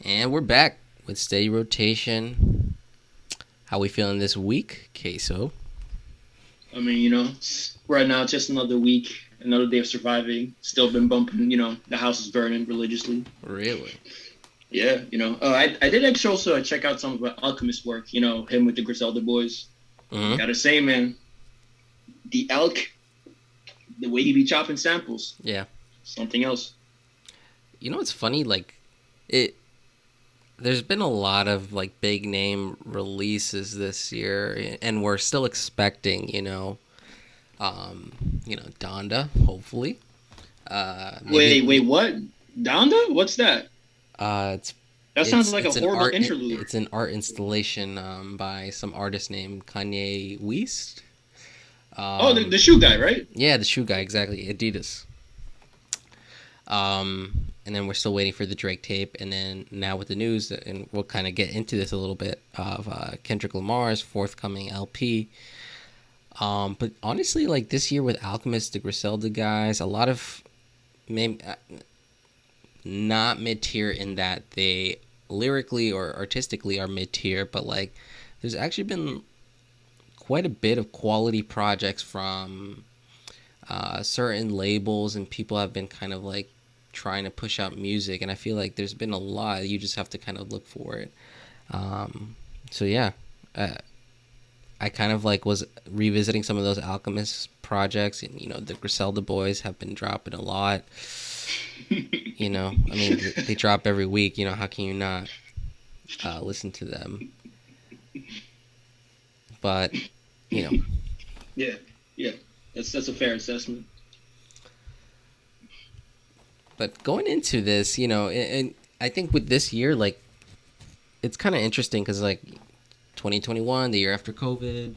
And we're back with steady rotation. How we feeling this week, Queso? I mean, right now it's just another week, another day of surviving. Still been bumping, the house is burning religiously. Really? Yeah, I did actually also check out some of Alchemist's work, him with the Griselda boys. Mm-hmm. Gotta say, man, the Elk, the way he be chopping samples, Yeah. something else. You know what's funny? Like, it. There's been a lot of like big name releases this year, and we're still expecting, Donda, hopefully. Maybe. Wait, what? Donda? What's that? It's That sounds like a it's an horrible art interlude. it's an art installation by some artist named Kanye West. Oh, the shoe guy, right? Yeah, the shoe guy, exactly, Adidas. And then we're still waiting for the Drake tape, and then now with the news, and we'll kind of get into this a little bit of Kendrick Lamar's forthcoming LP. But honestly, like this year with Alchemist, the Griselda guys, a lot of maybe not mid tier in that they lyrically or artistically are mid tier, but like there's actually been quite a bit of quality projects from certain labels, and people have been kind of like trying to push out music, and I feel like there's been a lot. You just have to kind of look for it. So yeah, uh, I kind of like was revisiting some of those Alchemist projects, and the Griselda boys have been dropping a lot. I mean they drop every week. How can you not listen to them? But you know, Yeah, yeah. That's a fair assessment. but going into this, and I think with this year, like it's kind of interesting because like 2021, the year after COVID,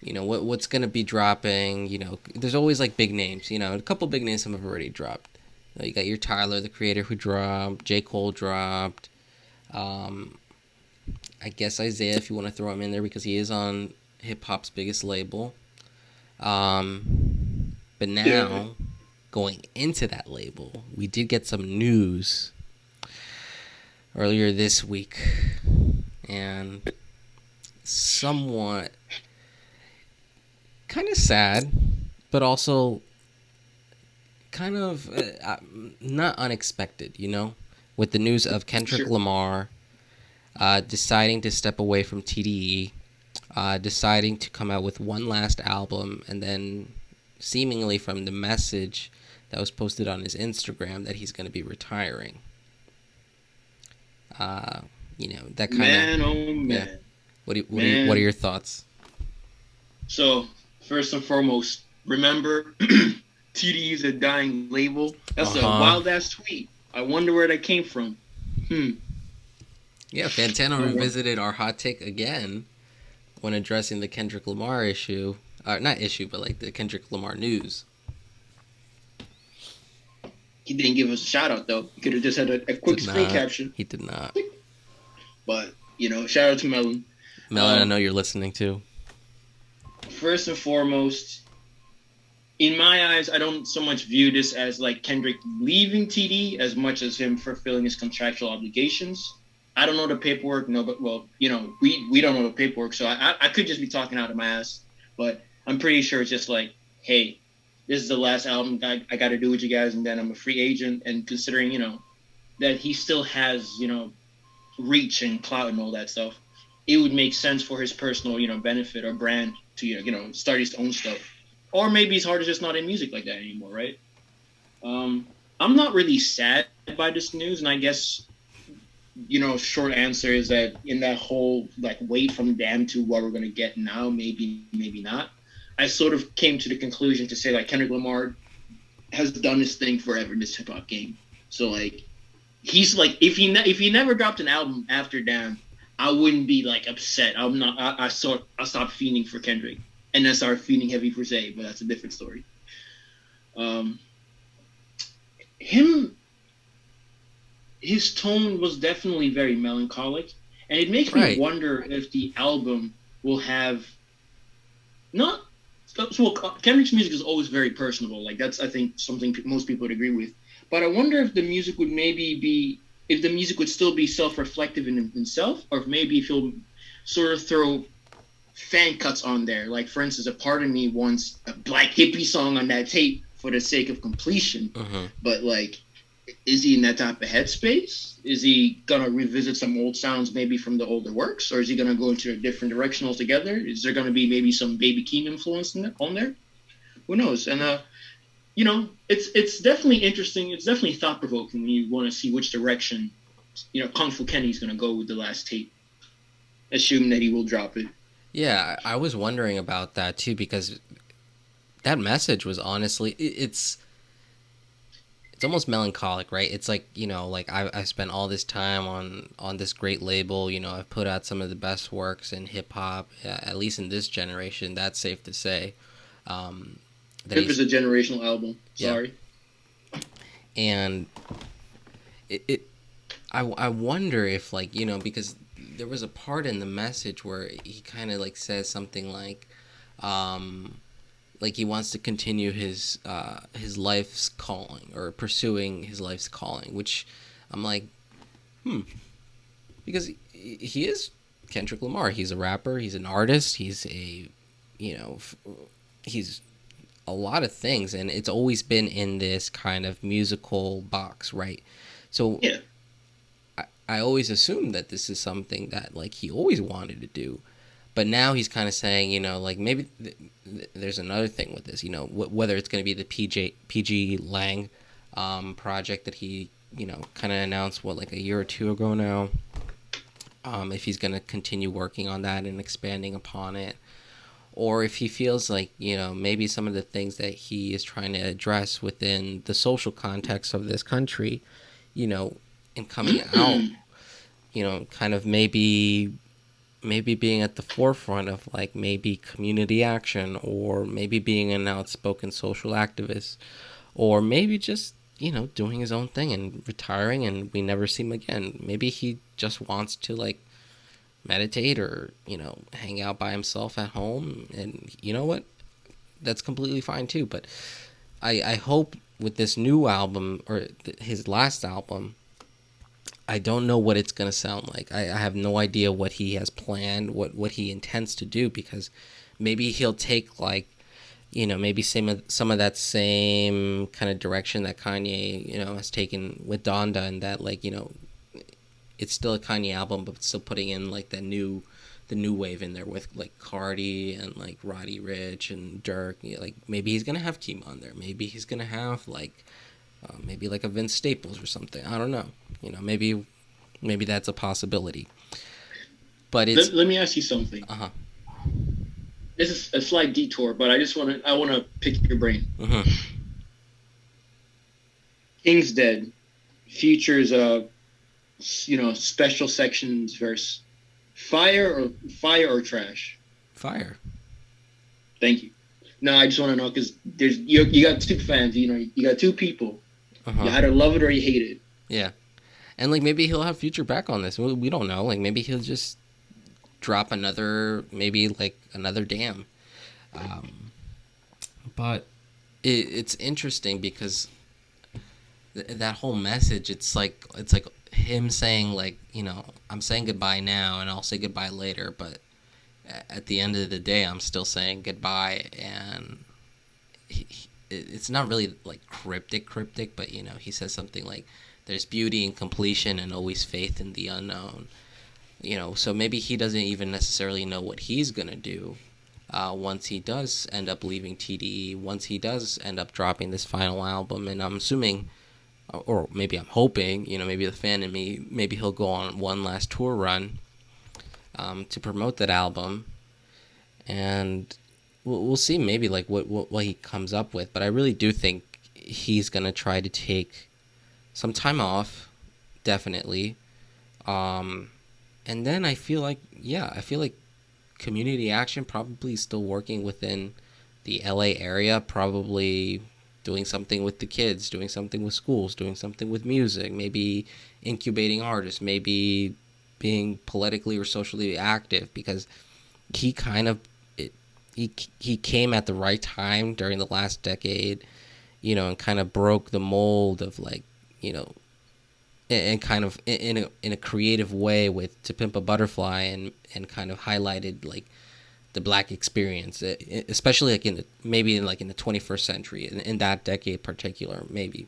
what's gonna be dropping. There's always like big names. A couple big names have already dropped. You got your Tyler, the Creator, who dropped. J. Cole dropped. Um, I guess Isaiah, if you want to throw him in there, because he is on hip hop's biggest label. But Yeah. now, going into that label, we did get some news earlier this week, and somewhat kind of sad, but also kind of not unexpected, with the news of Kendrick Sure. Lamar deciding to step away from TDE, deciding to come out with one last album, and then seemingly from the message that was posted on his Instagram that he's going to be retiring. Uh, that kind of, Man, oh yeah. man. What are Man. your thoughts? So, first and foremost, remember TD is a dying label. Uh That's a huh. wild ass tweet. I wonder where that came from. Hmm. Yeah, Fantano All right. revisited our hot take again when addressing the Kendrick Lamar issue. Not issue, but like the Kendrick Lamar news. He didn't give us a shout out though. He could have just had a quick Did screen not. caption. He did not. But, shout out to Melon. Melon, I Um, know you're listening too. First and foremost, in my eyes, I don't so much view this as like Kendrick leaving TD as much as him fulfilling his contractual obligations. I don't know the paperwork, no, but well, we don't know the paperwork, so I could just be talking out of my ass, but I'm pretty sure it's just like, hey, this is the last album I got to do with you guys, and then I'm a free agent, and considering that he still has reach and clout and all that stuff, it would make sense for his personal benefit or brand to start his own stuff, or maybe his heart is just not in music like that anymore, right? I'm not really sad by this news, and I guess short answer is that in that whole like wait from damn to what we're gonna get now, maybe not. I sort of came to the conclusion to say like Kendrick Lamar has done his thing forever in this hip hop game. So like he's like if he never dropped an album after Damn, I wouldn't be like upset. I'm not. I stopped fiending for Kendrick, and then started fiending heavy for Zay, but that's a different story. Um, him his tone was definitely very melancholic, and it makes me Right. wonder if the album will have not. So Kendrick's music is always very personable. Like that's I think something most people would agree with. But I wonder if the music would maybe be if the music would still be self-reflective in himself, or if maybe if he'll sort of throw fan cuts on there. Like, for instance, a part of me wants a black hippie song on that tape for the sake of completion. Mm-hmm. But like, is he in that type of headspace? Is he gonna revisit some old sounds maybe from the older works, or is he gonna go into a different direction altogether? Is there gonna be maybe some Baby Keem influence on there? Who knows? And it's definitely interesting. It's definitely thought provoking when you want to see which direction Kung Fu Kenny's gonna go with the last tape, assuming that he will drop it. Yeah, I was wondering about that too because that message was honestly it's almost melancholic, right? It's like, like I spent all this time on this great label. I've put out some of the best works in hip hop, at least in this generation. That's safe to say. That Hip is a generational album. Yeah. Sorry. And I wonder if, like, because there was a part in the message where he kind of like says something like he wants to continue his life's calling, or pursuing his life's calling, which I'm like, because he is Kendrick Lamar. He's a rapper. He's an artist. He's he's a lot of things, and it's always been in this kind of musical box, right? So Yeah. I always assumed that this is something that like he always wanted to do, but now he's kind of saying, like maybe there's another thing with this, whether it's going to be the PG Lang project that he kind of announced like a year or two ago now. If he's going to continue working on that and expanding upon it, or if he feels like maybe some of the things that he is trying to address within the social context of this country, and coming out, kind of maybe being at the forefront of like maybe community action, or maybe being an outspoken social activist, or maybe just doing his own thing and retiring and we never see him again. Maybe he just wants to like meditate, or hang out by himself at home, and you know what, that's completely fine too. But I hope with this new album, or his last album, I don't know what it's going to sound like. I have no idea what he has planned, what he intends to do, because maybe he'll take like, maybe some of that same kind of direction that Kanye, has taken with Donda, and that like, it's still a Kanye album, but still putting in like the new wave in there with like Cardi and like Roddy Ricch and Dirk. Like maybe he's going to have Keem on there. Maybe he's going to have like, maybe like a Vince Staples or something. I don't know. Maybe that's a possibility. But it's. Let me ask you something. This is a slight detour, but I want to pick your brain. King's Dead features special sections verse fire or trash. Fire. Thank you. No, I just want to know because you got two fans. You got two people. You either love it or you hate it. Yeah. And like maybe he'll have Future back on this. We don't know. Like maybe he'll just drop another Damn. But it's interesting because that whole message. It's like him saying like, I'm saying goodbye now and I'll say goodbye later. But at the end of the day, I'm still saying goodbye. And it's not really like cryptic, but he says something like, there's beauty in completion and always faith in the unknown. So maybe he doesn't even necessarily know what he's going to do once he does end up leaving TDE, once he does end up dropping this final album. And I'm assuming, or maybe I'm hoping, maybe the fan in me, maybe he'll go on one last tour run to promote that album. And we'll see maybe like what he comes up with. But I really do think he's going to try to take some time off, definitely. And then I feel like community action, probably still working within the LA area, probably doing something with the kids, doing something with schools, doing something with music, maybe incubating artists, maybe being politically or socially active, because he kind of he came at the right time during the last decade, and kind of broke the mold of like, and kind of in a creative way with To Pimp a Butterfly, and kind of highlighted like the black experience, especially like maybe in like in the 21st century, in that decade particular maybe.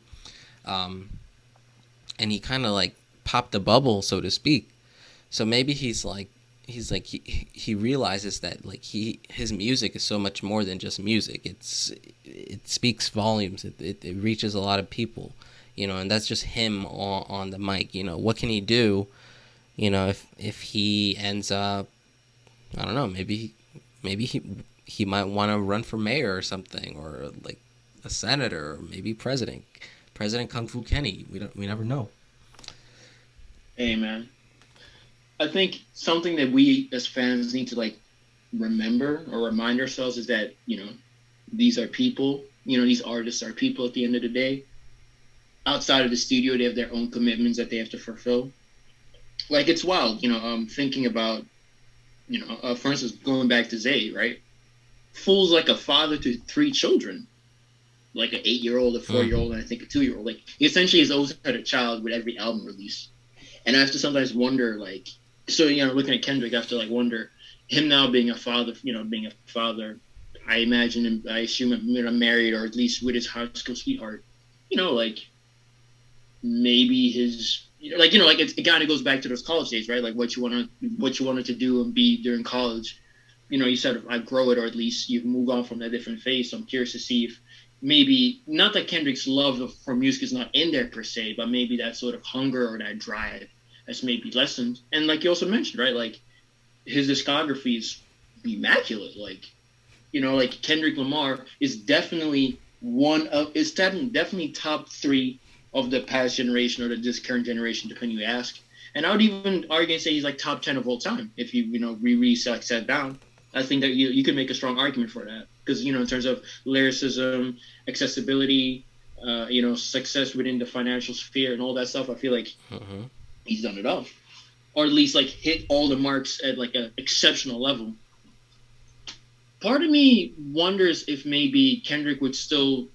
Um, and he kind of like popped the bubble, so to speak. So maybe he realizes that like his music is so much more than just music. It speaks volumes. It reaches a lot of people, and that's just him on the mic. What can he do? If he ends up, I don't know, maybe he might want to run for mayor or something, or like a senator, or maybe President Kung Fu Kenny. We never know. Hey, man. I think something that we as fans need to like remember or remind ourselves is that, these are people, these artists are people at the end of the day. Outside of the studio, they have their own commitments that they have to fulfill. Like it's wild, thinking about, for instance, going back to Zay, right? Fool's like a father to three children, like an 8-year-old, a 4-year-old, and I think a 2-year-old. Like he essentially has always had a child with every album release. And I have to sometimes wonder, like, so looking at Kendrick, I have to like wonder him now being a father. Being a father, I imagine him, I assume him married or at least with his high school sweetheart. Like maybe his, like it kind of goes back to those college days, right? Like what you wanted to do and be during college. You sort of I grow it, or at least you move on from that different phase. So I'm curious to see if maybe not that Kendrick's love for music is not in there per se, but maybe that sort of hunger or that drive has maybe lessened. And like you also mentioned, right? Like his discography is immaculate. Like Kendrick Lamar is definitely definitely top three of the past generation or this current generation, depending who you ask. And I would even argue and say he's like top 10 of all time if you really sat down. I think that you could make a strong argument for that because in terms of lyricism, accessibility, success within the financial sphere and all that stuff, I feel like he's done it all, or at least like hit all the marks at like an exceptional level. Part of me wonders if maybe Kendrick would still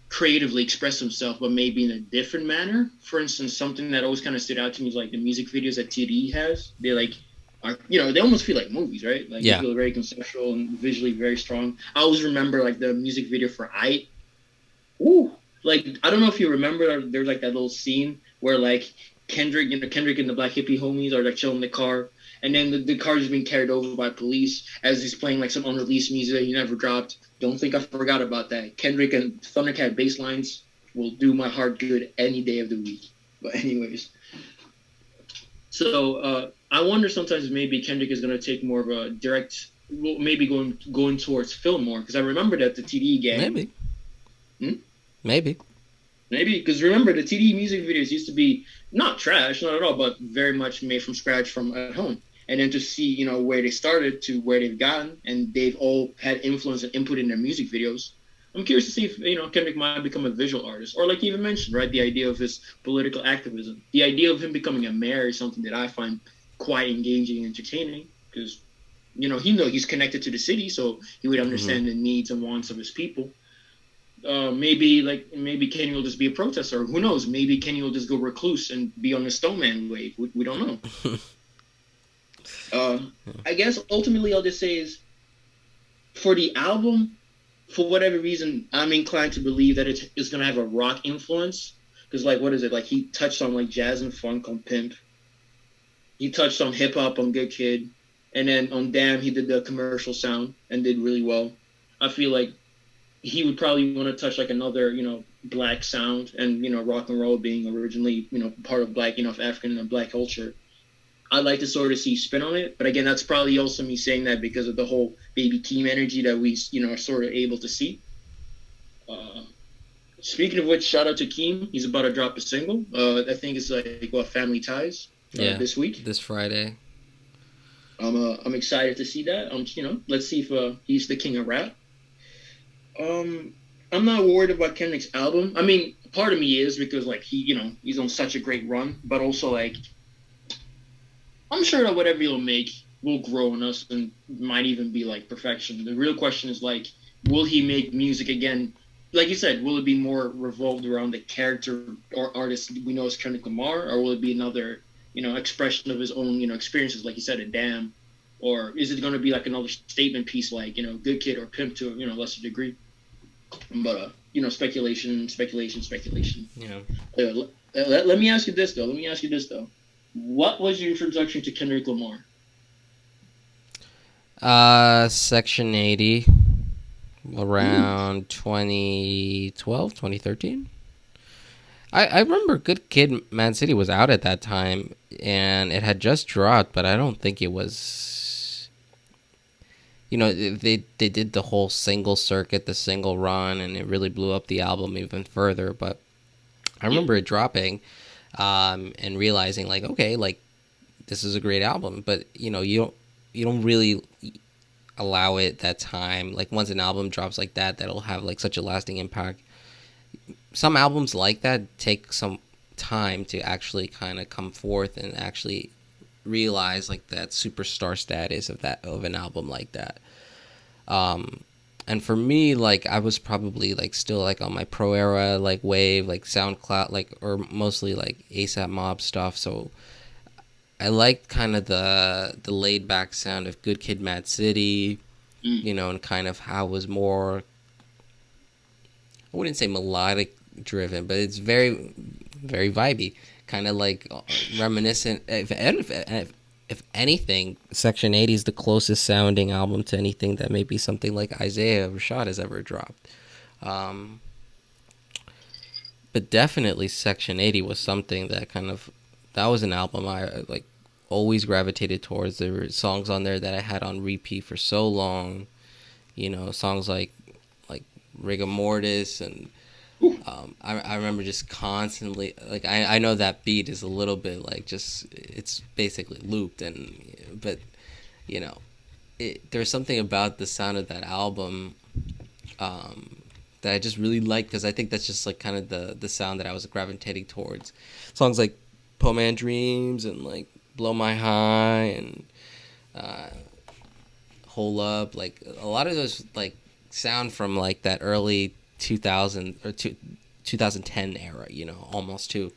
creatively express himself, but maybe in a different manner. For instance, something that always kind of stood out to me is like the music videos that TDE has. They like are they almost feel like movies, right? Like they feel very conceptual and visually very strong. I always remember like the music video for I. Ooh, like I don't know if you remember, there's like that little scene where like Kendrick and the Black Hippie homies are like chilling in the car, and then the car is being carried over by police as he's playing like some unreleased music that he never dropped. Don't think I forgot about that. Kendrick and Thundercat bass lines will do my heart good any day of the week. But anyways, so I wonder sometimes if maybe Kendrick is going to take more of a direct, maybe going towards film more, because I remember that the TDE gang. Maybe. Hmm? Maybe. Maybe, because remember, the TDE music videos used to be not trash, not at all, but very much made from scratch from at home. And then to see, where they started to where they've gotten, and they've all had influence and input in their music videos. I'm curious to see if, Kendrick might become a visual artist. Or like you even mentioned, right, the idea of his political activism. The idea of him becoming a mayor is something that I find quite engaging and entertaining, because, he's connected to the city, so he would understand the needs and wants of his people. Maybe Kenny will just be a protester. Who knows? Maybe Kenny will just go recluse and be on the Snowman wave. We don't know. I guess ultimately I'll just say is for the album, for whatever reason, I'm inclined to believe that it's going to have a rock influence. Because, like, what is it? Like, he touched on, like, jazz and funk on Pimp. He touched on hip-hop on Good Kid. And then on Damn, he did the commercial sound and did really well. I feel like he would probably want to touch, like, another, black sound. And, rock and roll being originally, part of black, of African and black culture. I'd like to sort of see spin on it. But again, that's probably also me saying that because of the whole Baby Keem energy that we, are sort of able to see. Speaking of which, shout out to Keem. He's about to drop a single. I think it's like Family Ties this week. This Friday. I'm excited to see that. Let's see if he's the king of rap. I'm not worried about Kendrick's album. I mean, part of me is because like he's on such a great run, but also like I'm sure that whatever he'll make will grow on us and might even be like perfection. The real question is like, will he make music again like you said, will it be more revolved around the character or artist we know as Kendrick Lamar, or will it be another, expression of his own, experiences, like you said, a Damn, or is it going to be like another statement piece, like Good Kid or Pimp to lesser degree? But speculation, speculation, speculation. Yeah. Let me ask you this though. Let me ask you this though. What was your introduction to Kendrick Lamar? Section 80, Ooh, around 2012, 2013. I remember Good Kid, Mad City was out at that time, and it had just dropped, but I don't think it was. They did the whole single circuit, the single run, and it really blew up the album even further. But I yeah, remember it dropping, and realizing like, okay, like this is a great album, but you don't really allow it that time. Like once an album drops like that, that'll have like such a lasting impact. Some albums like that take some time to actually kind of come forth and actually realize like that superstar status of an album like that. Um, and for me, like I was probably like still like on my pro era like wave, like SoundCloud, like or mostly like ASAP Mob stuff. So I liked kind of the laid back sound of Good Kid, Mad City, mm, and kind of how it was more. I wouldn't say melodic driven, but it's very, very vibey, kind of like reminiscent. If anything, Section 80 is the closest sounding album to anything that maybe something like Isaiah Rashad has ever dropped. Um, but definitely Section 80 was something that was an album I like always gravitated towards. There were songs on there that I had on repeat for so long. Songs like Rigor Mortis and ooh, I remember just constantly like I know that beat is a little bit like just it's basically looped but you know there's something about the sound of that album um, that I just really like because I think that's just like kind of the sound that I was gravitating towards. Songs like "Poor Man Dreams" and like "Blow My High" and uh, "Hold Up," like a lot of those like sound from like that early 2000 or 2010 era, almost too.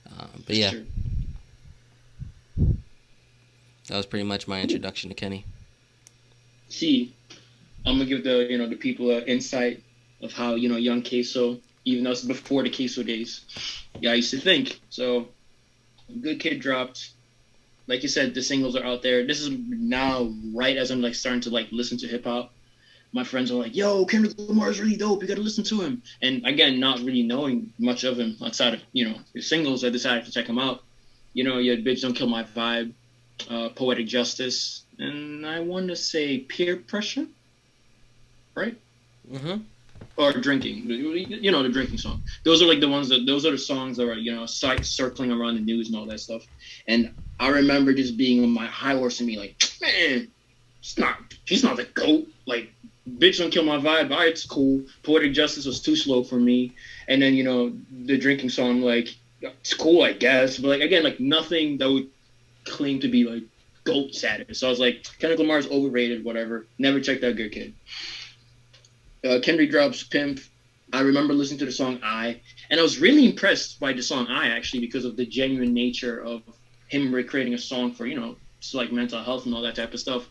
But for yeah, sure. that was pretty much my Ooh. introduction to Kenny. See, I'm gonna give the people an insight of how young Queso, even though it's before the Queso days, yeah, I used to think. So, Good Kid dropped. Like you said, the singles are out there. This is now right as I'm like starting to like listen to hip hop. My friends are like, "Yo, Kendrick Lamar is really dope. You got to listen to him." And again, not really knowing much of him outside of his singles, I decided to check him out. You had "Bitch Don't Kill My Vibe," "Poetic Justice," and I want to say "Peer Pressure," right? Mm-hmm. Or "Drinking." The drinking song. Those are like the ones that those are the songs that are circling around the news and all that stuff. And I remember just being on my high horse and me like, man, she's not the goat. Like, bitch don't kill my vibe. All right, it's cool. Poetic Justice was too slow for me. And then, the drinking song, like, it's cool, I guess. But like again, like nothing that would claim to be like goat status. So I was like, Kendrick Lamar's overrated, whatever. Never checked out Good Kid. Kendrick drops Pimp. I remember listening to the song I, and I was really impressed by the song I actually because of the genuine nature of him recreating a song for like mental health and all that type of stuff.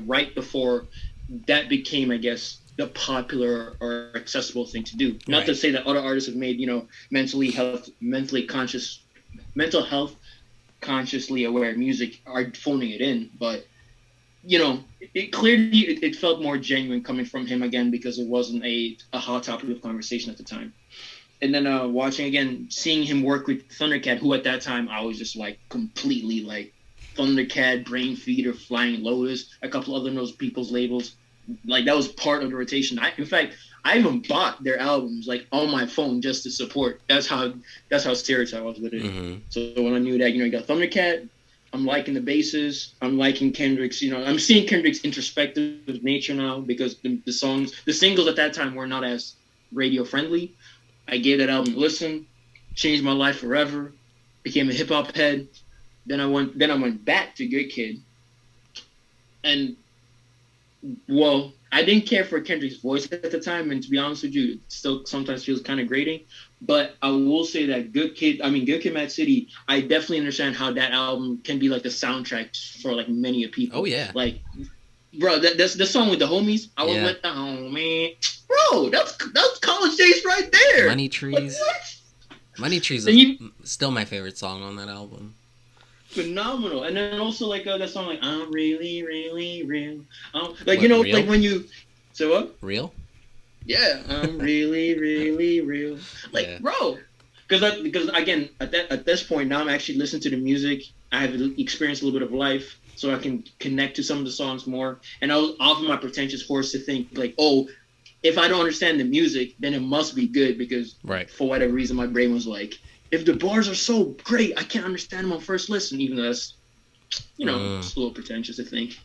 Right before that became, I guess, the popular or accessible thing to do. Not to Right. say that other artists have made mental health consciously aware music are phoning it in, but it clearly it felt more genuine coming from him again because it wasn't a hot topic of conversation at the time. And then watching again, seeing him work with Thundercat, who at that time I was just like completely like Thundercat, Brain Feeder, Flying Lotus, a couple other those people's labels. Like that was part of the rotation. In fact, I even bought their albums like on my phone just to support. That's how serious I was with it. Mm-hmm. So when I knew that you got Thundercat, I'm liking the basses. I'm liking Kendrick's. I'm seeing Kendrick's introspective nature now because the singles at that time were not as radio friendly. I gave that album a listen, changed my life forever, became a hip hop head. Then I went back to Good Kid, and well, I didn't care for Kendrick's voice at the time, and to be honest with you, it still sometimes feels kind of grating. But I will say that Good Kid, Mad City. I definitely understand how that album can be like the soundtrack for like many of Oh people. yeah, Like, bro, that's the song with the homies. I was yeah. with the homie, bro. That's college days right there. Money Like Trees. what? Money Trees Then is you still my favorite song on that album. phenomenal. And then also like that song like I'm really really real. What, Like Real? when you so what? Real? Yeah, I'm really really real. Like Yeah. bro, because again at this point now I'm actually listening to the music. I have experienced a little bit of life. So I can connect to some of the songs more, and I was off of my pretentious horse to think like, oh, if I don't understand the music, then it must be good because Right. for whatever reason my brain was like, if the bars are so great, I can't understand them on first listen, even though that's Mm. it's a little pretentious to think.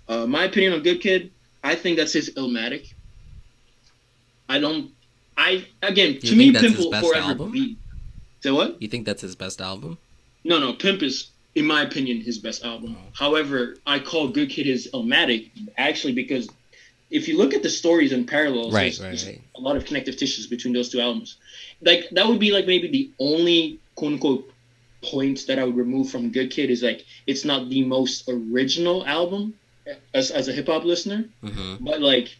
My opinion on Good Kid, I think that's his Illmatic. I don't. I again Do you to think me, that's Pimp his will best forever album? be. So what? You think that's his best album? No, Pimp is, in my opinion, his best album. Oh. However, I call Good Kid his Illmatic actually because if you look at the stories and parallels, Right, there's right. a lot of connective tissues between those two albums. Like that would be like maybe the only quote unquote point that I would remove from Good Kid is like it's not the most original album as a hip hop listener, Mm-hmm. but like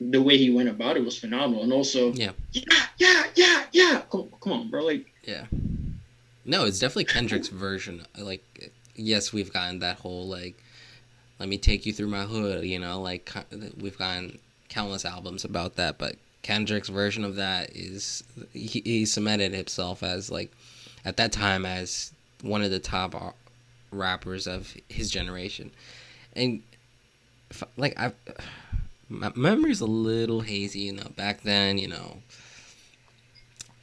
the way he went about it was phenomenal. And also, Yeah, yeah. Come on, bro. Like, yeah. No, it's definitely Kendrick's version. Like, yes, we've gotten that whole like, let me take you through my hood. Like we've gotten countless albums about that, but Kendrick's version of that is he cemented himself as like at that time as one of the top rappers of his generation, and like I. My memory's a little hazy, back then,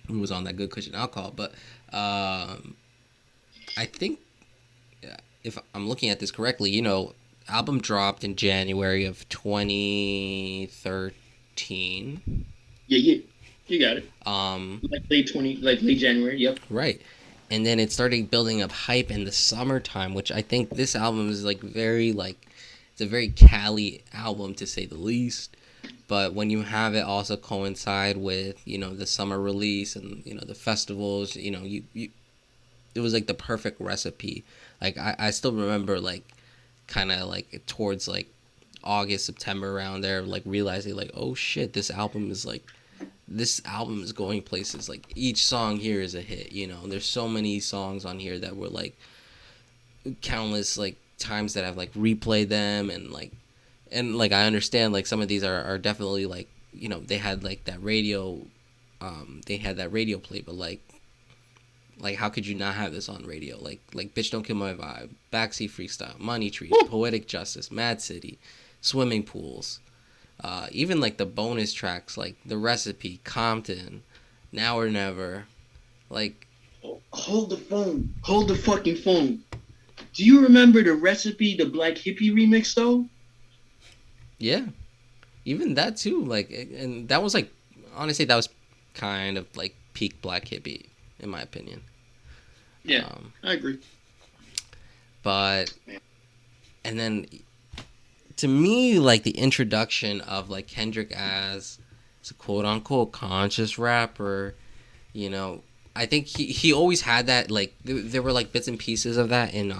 who was on that good cushion alcohol, but I think if I'm looking at this correctly, album dropped in January of 2013. yeah, you got it. Um, Like late January. Yep. right. And then it started building up hype in the summertime, which I think this album is like very like it's a very Cali album to say the least. But when you have it also coincide with the summer release and the festivals, you it was like the perfect recipe. Like I still remember like kind of like towards like August, September around there, like realizing like, oh shit, this album is going places. Like each song here is a hit. There's so many songs on here that were like countless like times that I've like replayed them and I understand like some of these are definitely like they had like that radio play, but like how could you not have this on radio? Like Bitch Don't Kill My Vibe, Backseat Freestyle, Money Tree, Woo! Poetic Justice, Mad City, Swimming Pools, even like the bonus tracks like The Recipe, Compton, Now or Never, like Hold the phone. Hold the fucking phone. Do you remember the recipe, the Black Hippie remix though? yeah, even that too. Like and that was like honestly that was kind of like peak Black Hippie in my opinion. Yeah, I agree. But and then to me like the introduction of like Kendrick as a quote unquote conscious rapper, you know, I think he always had that like there were like bits and pieces of that in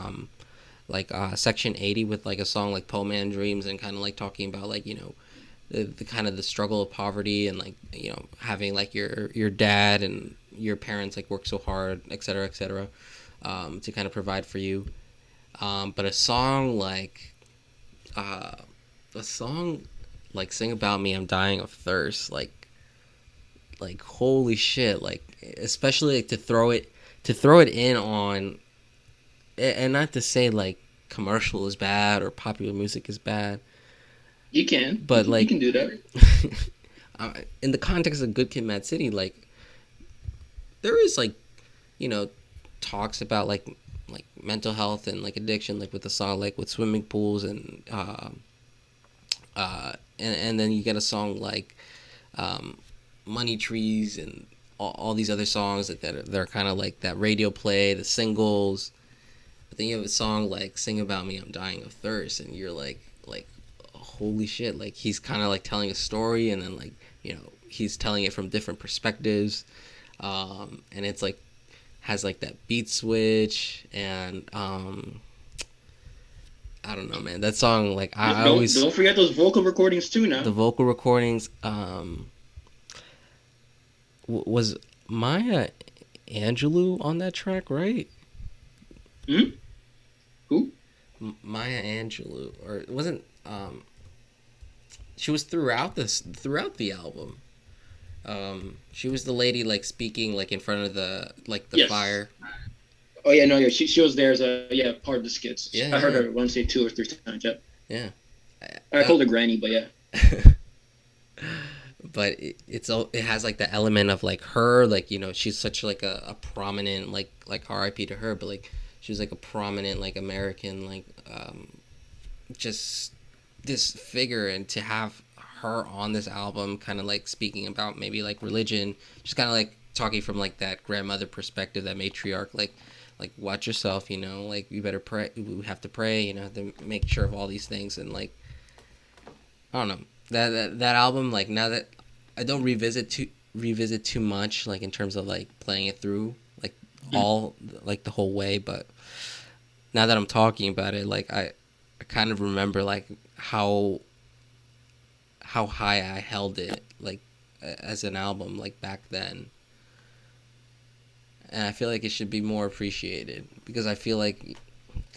Section 80 with like a song like Poe Man Dreams and kind of like talking about like the kind of the struggle of poverty and like having like your dad and your parents like work so hard, et cetera, to kind of provide for you. But a song like Sing About Me, I'm Dying of Thirst, like holy shit, like especially like to throw it in on, and not to say like commercial is bad or popular music is bad, You can. but You like can do that. in the context of Good Kid, Mad City, like there is like talks about like mental health and like addiction, like with the song like with Swimming Pools and then you get a song like Money Trees and all these other songs that are kind of like that radio play, the singles. But then you have a song like Sing About Me, I'm Dying of Thirst, and you're like holy shit, like he's kind of like telling a story, and then like he's telling it from different perspectives, and it's like has like that beat switch, and I don't know, man. That song, like I always Don't forget those vocal recordings too. Now, the vocal recordings. Was Maya Angelou on that track, right? hmm? Who? Maya Angelou, or it wasn't. She was throughout the album. She was the lady like speaking like in front of the Yes. fire. Oh yeah, no, yeah. She was there as a part of the skits. Yeah, I heard yeah, her once say 2 or 3 times. Yeah. yeah. I called her Granny, but yeah. But it has like the element of like her, like she's such like a prominent, like R.I.P. to her, but like she was like a prominent like American, like just this figure, and to have her on this album kind of like speaking about maybe like religion, just kind of like talking from like that grandmother perspective, that matriarch, like watch yourself, like you better pray, we have to pray, to make sure of all these things. And like I don't know, that album, like now that I don't revisit too much, like in terms of like playing it through like Mm. all like the whole way, but now that I'm talking about it, like I kind of remember like how high I held it, like as an album, like back then. And I feel like it should be more appreciated, because I feel like it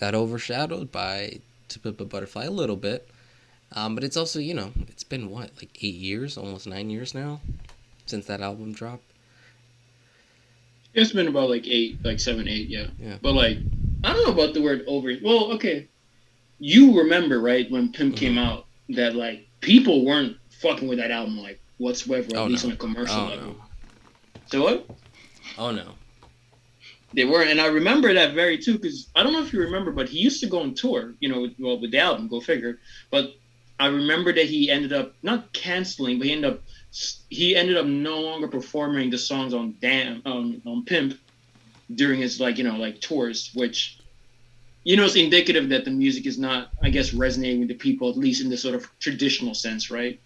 got overshadowed by To Pimp a Butterfly a little bit. But it's also, it's been what, like 8 years, almost 9 years now since that album dropped. It's been about like 8, like 7, 8, yeah. Yeah. But like, I don't know about the word over. Well, okay. You remember, right, when Pimp Mm-hmm. came out, that like people weren't fucking with that album like whatsoever, at Oh least no. on a commercial Oh no. level. So what? Oh no. They weren't, and I remember that very too, because I don't know if you remember, but he used to go on tour, with the album, go figure. But I remember that he ended up not canceling, but he ended up no longer performing the songs on on Pimp during his like tours, which is indicative that the music is not, I guess, resonating with the people, at least in the sort of traditional sense, right?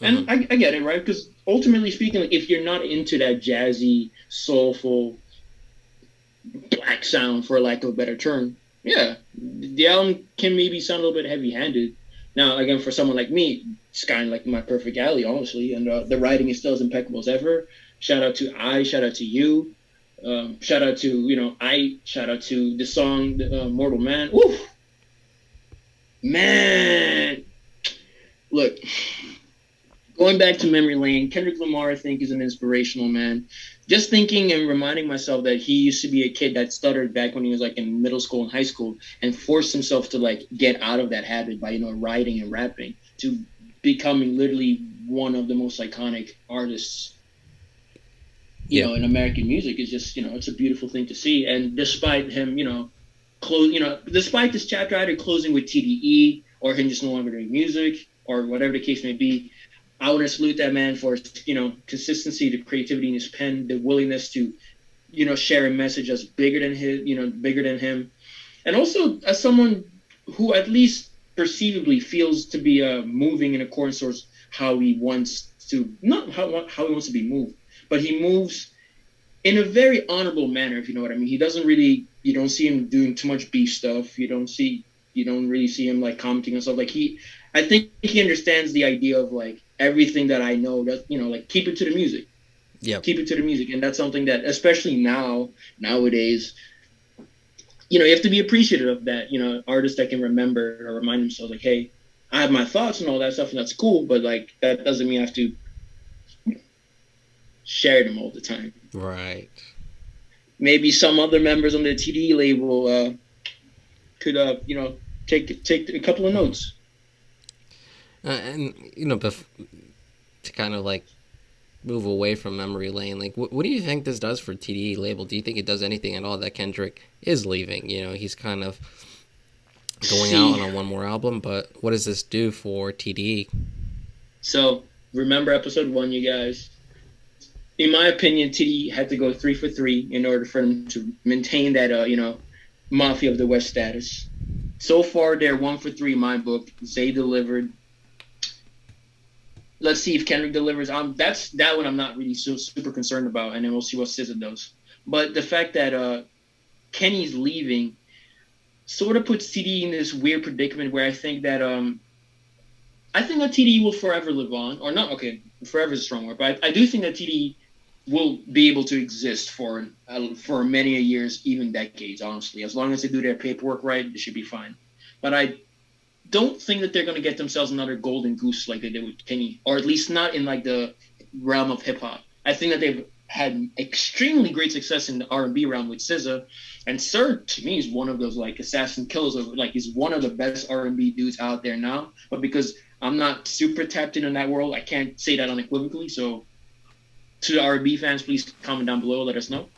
Mm-hmm. And I get it, right? Because ultimately speaking, like, if you're not into that jazzy, soulful, black sound, for lack of a better term, yeah, the album can maybe sound a little bit heavy-handed. Now, again, for someone like me, it's kind of like my perfect alley, honestly, and the writing is still as impeccable as ever. Shout out to you, shout out to shout out to the song "Mortal Man." Ooh, man, look, going back to memory lane, Kendrick Lamar, I think, is an inspirational man. Just thinking and reminding myself that he used to be a kid that stuttered back when he was like in middle school and high school, and forced himself to like get out of that habit by writing and rapping, to becoming literally one of the most iconic artists Yeah. in American music. Is just it's a beautiful thing to see. And despite him despite this chapter either closing with TDE or him just no longer doing music or whatever the case may be, I want to salute that man for consistency, the creativity in his pen, the willingness to share a message that's bigger than bigger than him, and also as someone who at least perceivably feels to be moving in accordance towards how he wants to, not how he wants to be moved, but he moves in a very honorable manner, if you know what I mean. He doesn't really, you don't see him doing too much beef stuff. You don't really see him like commenting on stuff. Like I think he understands the idea of like everything that I know, that like keep it to the music, Yep. keep it to the music, and that's something that, especially nowadays, you have to be appreciative of that. Artists that can remember or remind themselves like, hey, I have my thoughts and all that stuff, and that's cool, but like that doesn't mean I have to share them all the time. Right. Maybe some other members on the TD label could take a couple of notes. And to kind of like move away from memory lane, like what do you think this does for TDE label? Do you think it does anything at all that Kendrick is leaving? He's kind of going out See, on a one more album, but what does this do for TDE? so remember episode 1, you guys. In my opinion, TD had to go 3 for 3 in order for them to maintain that Mafia of the West status. So far, they're 1 for 3 in my book. Zay delivered. let's see if Kendrick delivers. That's that one I'm not really super concerned about, and then we'll see what SZA does. But the fact that Kenny's leaving sort of puts TDE in this weird predicament where I think that TDE will forever live on, or not. Okay, forever is a strong word, but I do think that TDE will be able to exist for many years, even decades. Honestly, as long as they do their paperwork right, they should be fine. But I don't think that they're going to get themselves another golden goose like they did with Kenny, or at least not in like the realm of hip hop. I think that they've had extremely great success in the R&B realm with SZA, and Sir to me is one of those like assassin killers of like he's one of the best R&B dudes out there now. But because I'm not super tapped in that world, I can't say that unequivocally. So to the R&B fans, please comment down below, let us know,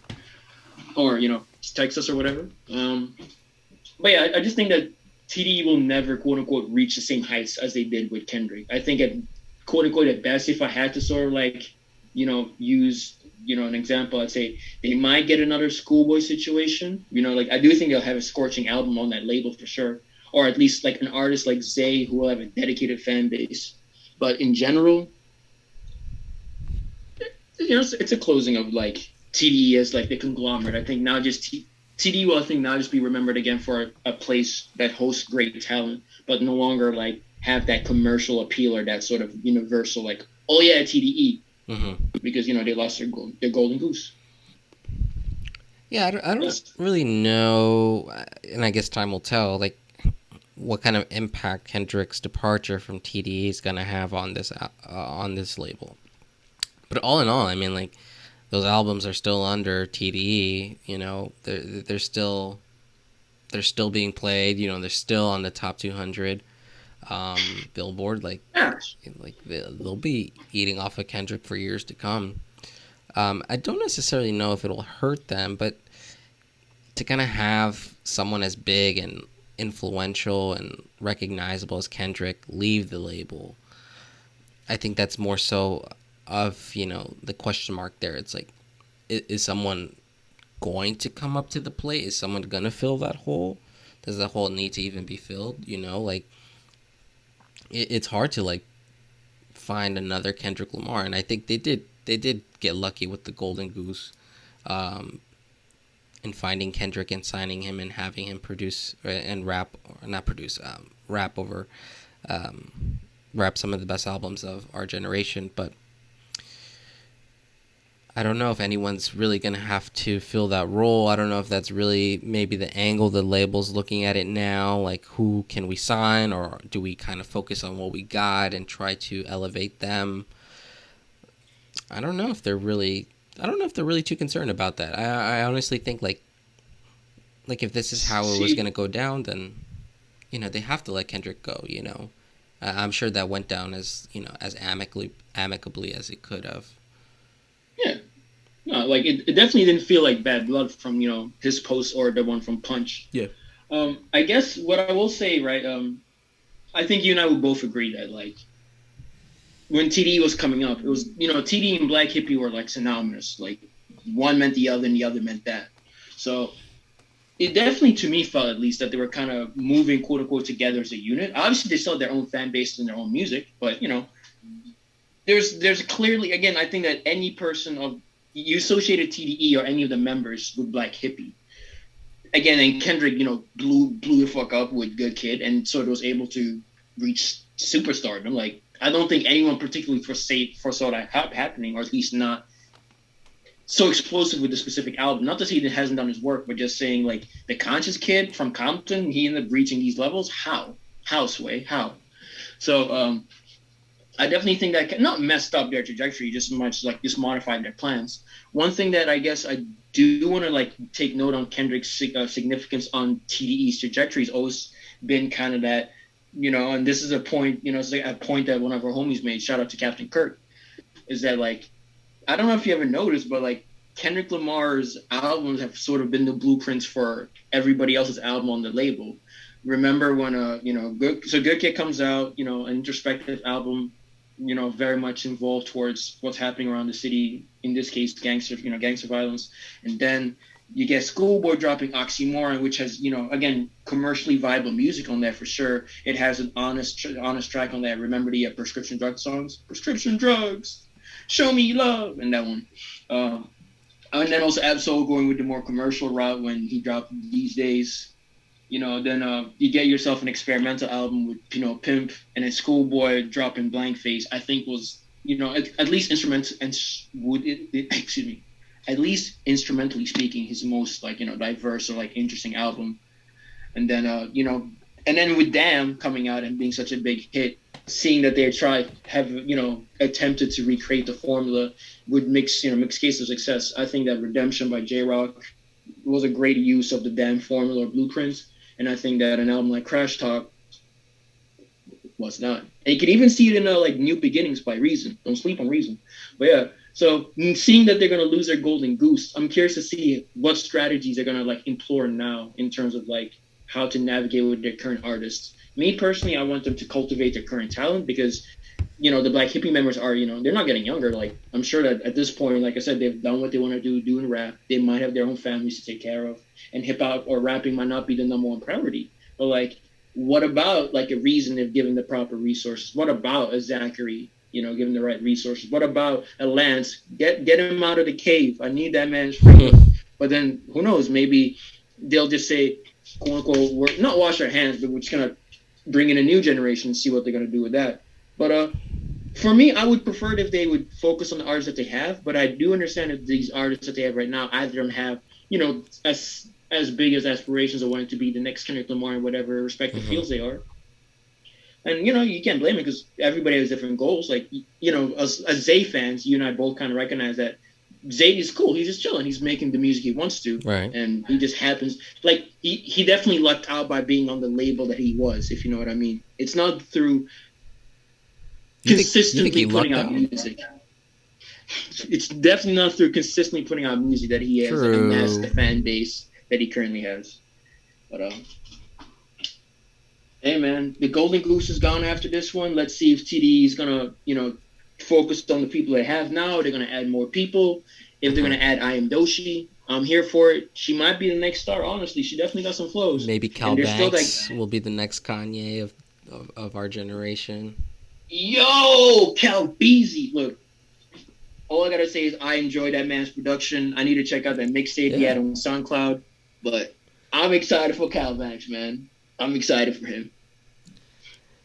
or text us or whatever. But yeah, I just think that TDE will never, quote unquote, reach the same heights as they did with Kendrick. I think at quote unquote at best, if I had to sort of like, use an example, I'd say they might get another Schoolboy situation. Like I do think they'll have a scorching album on that label for sure, or at least like an artist like Zay who will have a dedicated fan base. But in general, it's a closing of like TDE as like the conglomerate. I think now just TDE will, I think, now just be remembered again for a place that hosts great talent, but no longer like have that commercial appeal or that sort of universal like, oh yeah, TDE, because they lost their golden goose. Yeah, I don't really know, and I guess time will tell. Like, what kind of impact Kendrick's departure from TDE is gonna have on this label. But all in all, I mean, like, those albums are still under TDE. They're still being played. They're still on the top 200 Billboard. Like they'll be eating off of Kendrick for years to come. I don't necessarily know if it'll hurt them, but to kind of have someone as big and influential and recognizable as Kendrick leave the label, I think that's more so of the question mark there. It's like, is someone going to come up to the plate? Is someone gonna fill that hole? Does that hole need to even be filled? Like it's hard to like find another Kendrick Lamar, and I think they did get lucky with the Golden Goose, in finding Kendrick and signing him and having him produce and rap, or not produce, rap over, rap some of the best albums of our generation. But I don't know if anyone's really going to have to fill that role. I don't know if that's really maybe the angle the label's looking at it now. Like, who can we sign, or do we kind of focus on what we got and try to elevate them? I don't know if they're really. I don't know if they're really too concerned about that. I honestly think like if this is how it was going to go down, then they have to let Kendrick go. I'm sure that went down as as amicably as it could have. Yeah. No, like it definitely didn't feel like bad blood from his post or the one from Punch. Yeah. I guess what I will say, right? I think you and I would both agree that like when TDE was coming up, it was TDE and Black Hippie were like synonymous. Like one meant the other, and the other meant that. So it definitely, to me, felt at least that they were kind of moving quote unquote together as a unit. Obviously, they still had their own fan base and their own music, but there's clearly, again, I think that any person of you associated TDE or any of the members with Black Hippie. Again, and Kendrick, blew the fuck up with Good Kid and sort of was able to reach superstardom. Like, I don't think anyone particularly foresaw that happening, or at least not so explosive with the specific album. Not to say he hasn't done his work, but just saying like the conscious kid from Compton, he ended up reaching these levels. How, Sway? How? So I definitely think that not messed up their trajectory, just much like just modified their plans. One thing that I guess I do want to like take note on Kendrick's significance on TDE's trajectory has always been kind of that, and this is a point, it's like a point that one of our homies made. Shout out to Captain Kirk. Is that like, I don't know if you ever noticed, but like Kendrick Lamar's albums have sort of been the blueprints for everybody else's album on the label. Remember when Good Kid comes out, an introspective album, very much involved towards what's happening around the city, in this case gangster violence. And then You get Schoolboy dropping Oxymoron, which has, again, commercially viable music on there for sure. It has an honest track on there. Remember the prescription drug songs? Prescription drugs, show me love, and that one. Um, and then also Absol going with the more commercial route when he dropped These Days. Then you get yourself an experimental album with, Pimp, and then Schoolboy dropping Blank Face. I think was, at least instrumental and excuse me, at least instrumentally speaking, his most like, diverse or like interesting album. And then and then with Damn coming out and being such a big hit, seeing that they have attempted to recreate the formula with mixed case of success. I think that Redemption by J Rock was a great use of the Damn formula or blueprints, and I think that an album like Crash Talk was not. And you could even see it in like New Beginnings by Reason. Don't sleep on Reason. But yeah, so seeing that they're gonna lose their golden goose, I'm curious to see what strategies they're gonna like employ now in terms of like how to navigate with their current artists. Me personally, I want them to cultivate their current talent because the Black Hippie members are, they're not getting younger. Like, I'm sure that at this point, like I said, they've done what they want to do doing rap. They might have their own families to take care of, and hip hop or rapping might not be the number one priority. But like, what about like a Reason if given the proper resources? What about a Zachary, given the right resources? What about a Lance? Get him out of the cave. I need that man's freedom. But then who knows? Maybe they'll just say, quote unquote, we're not wash our hands, but we're just gonna bring in a new generation and see what they're gonna do with that. But for me, I would prefer it if they would focus on the artists that they have. But I do understand that these artists that they have right now, either of them have, as big as aspirations of wanting to be the next Kendrick Lamar in whatever respective fields they are. And you can't blame it because everybody has different goals. Like as Zay fans, you and I both kind of recognize that Zay is cool. He's just chilling. He's making the music he wants to, right? And he just happens like he definitely lucked out by being on the label that he was, if you know what I mean. It's not through consistently putting out music. It's definitely not through consistently putting out music that he has amassed the fan base that he currently has. But hey man, the Golden Goose is gone after this one. Let's see if TDE is gonna, focus on the people they have now. They're gonna add more people. If they're gonna add I Am Doshi, I'm here for it. She might be the next star. Honestly, she definitely got some flows. Maybe Cal Banks will be the next Kanye of our generation. Yo, Cal Beasy. Look, all I gotta say is I enjoy that man's production. I need to check out that mixtape he had on SoundCloud. But I'm excited for Cal Banks, man. I'm excited for him.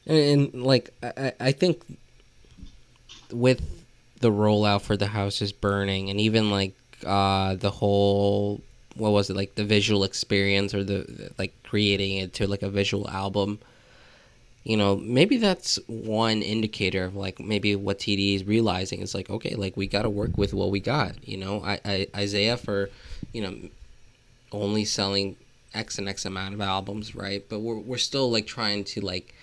And like I think with the rollout for The House is Burning, and even like the whole, what was it, like the visual experience or the like creating it to like a visual album, maybe that's one indicator of like maybe what TD is realizing is like, okay, like we got to work with what we got. Isaiah for only selling X and X amount of albums, right? But we're still like trying to like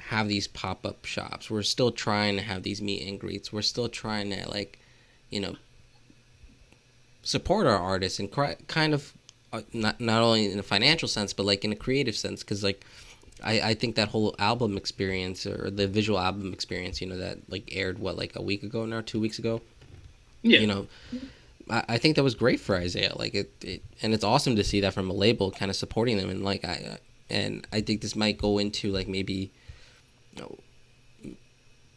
have these pop-up shops. We're still trying to have these meet and greets. We're still trying to like support our artists and kind of not only in a financial sense but like in a creative sense, because like I think that whole album experience or the visual album experience, that like aired like a week ago now, 2 weeks ago. Yeah. I think that was great for Isaiah. Like it and it's awesome to see that from a label kind of supporting them. And like I think this might go into like maybe,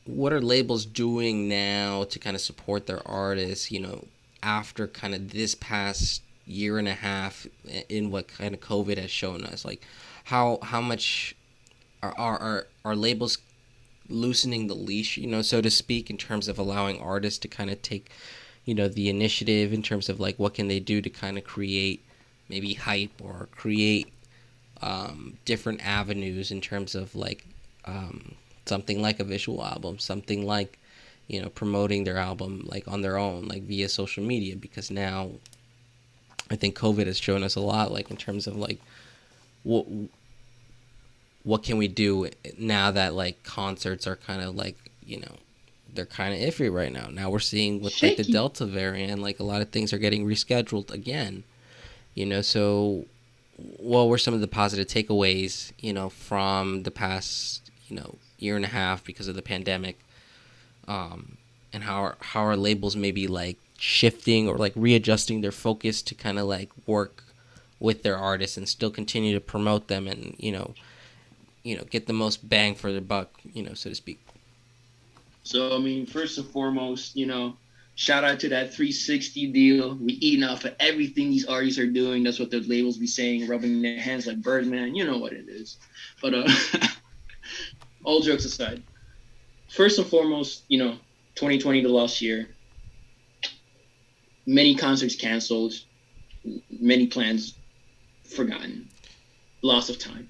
what are labels doing now to kind of support their artists, after kind of this past year and a half in what kind of COVID has shown us. Like how much are labels loosening the leash, so to speak, in terms of allowing artists to kind of take, the initiative in terms of like what can they do to kind of create maybe hype or create different avenues in terms of like something like a visual album, something like promoting their album like on their own, like via social media, because now I think COVID has shown us a lot, like in terms of like what can we do now that like concerts are kind of like, they're kind of iffy right now. Now we're seeing with like the Delta variant, like a lot of things are getting rescheduled again, so what were some of the positive takeaways, from the past, year and a half because of the pandemic, and how are labels maybe like shifting or like readjusting their focus to kind of like work with their artists and still continue to promote them and get the most bang for their buck, so to speak. So I mean, first and foremost, shout out to that 360 deal. We eating off of everything these artists are doing. That's what the labels be saying, rubbing their hands like Birdman. You know what it is. But all jokes aside, first and foremost, 2020 the last year, many concerts canceled, many plans forgotten, loss of time.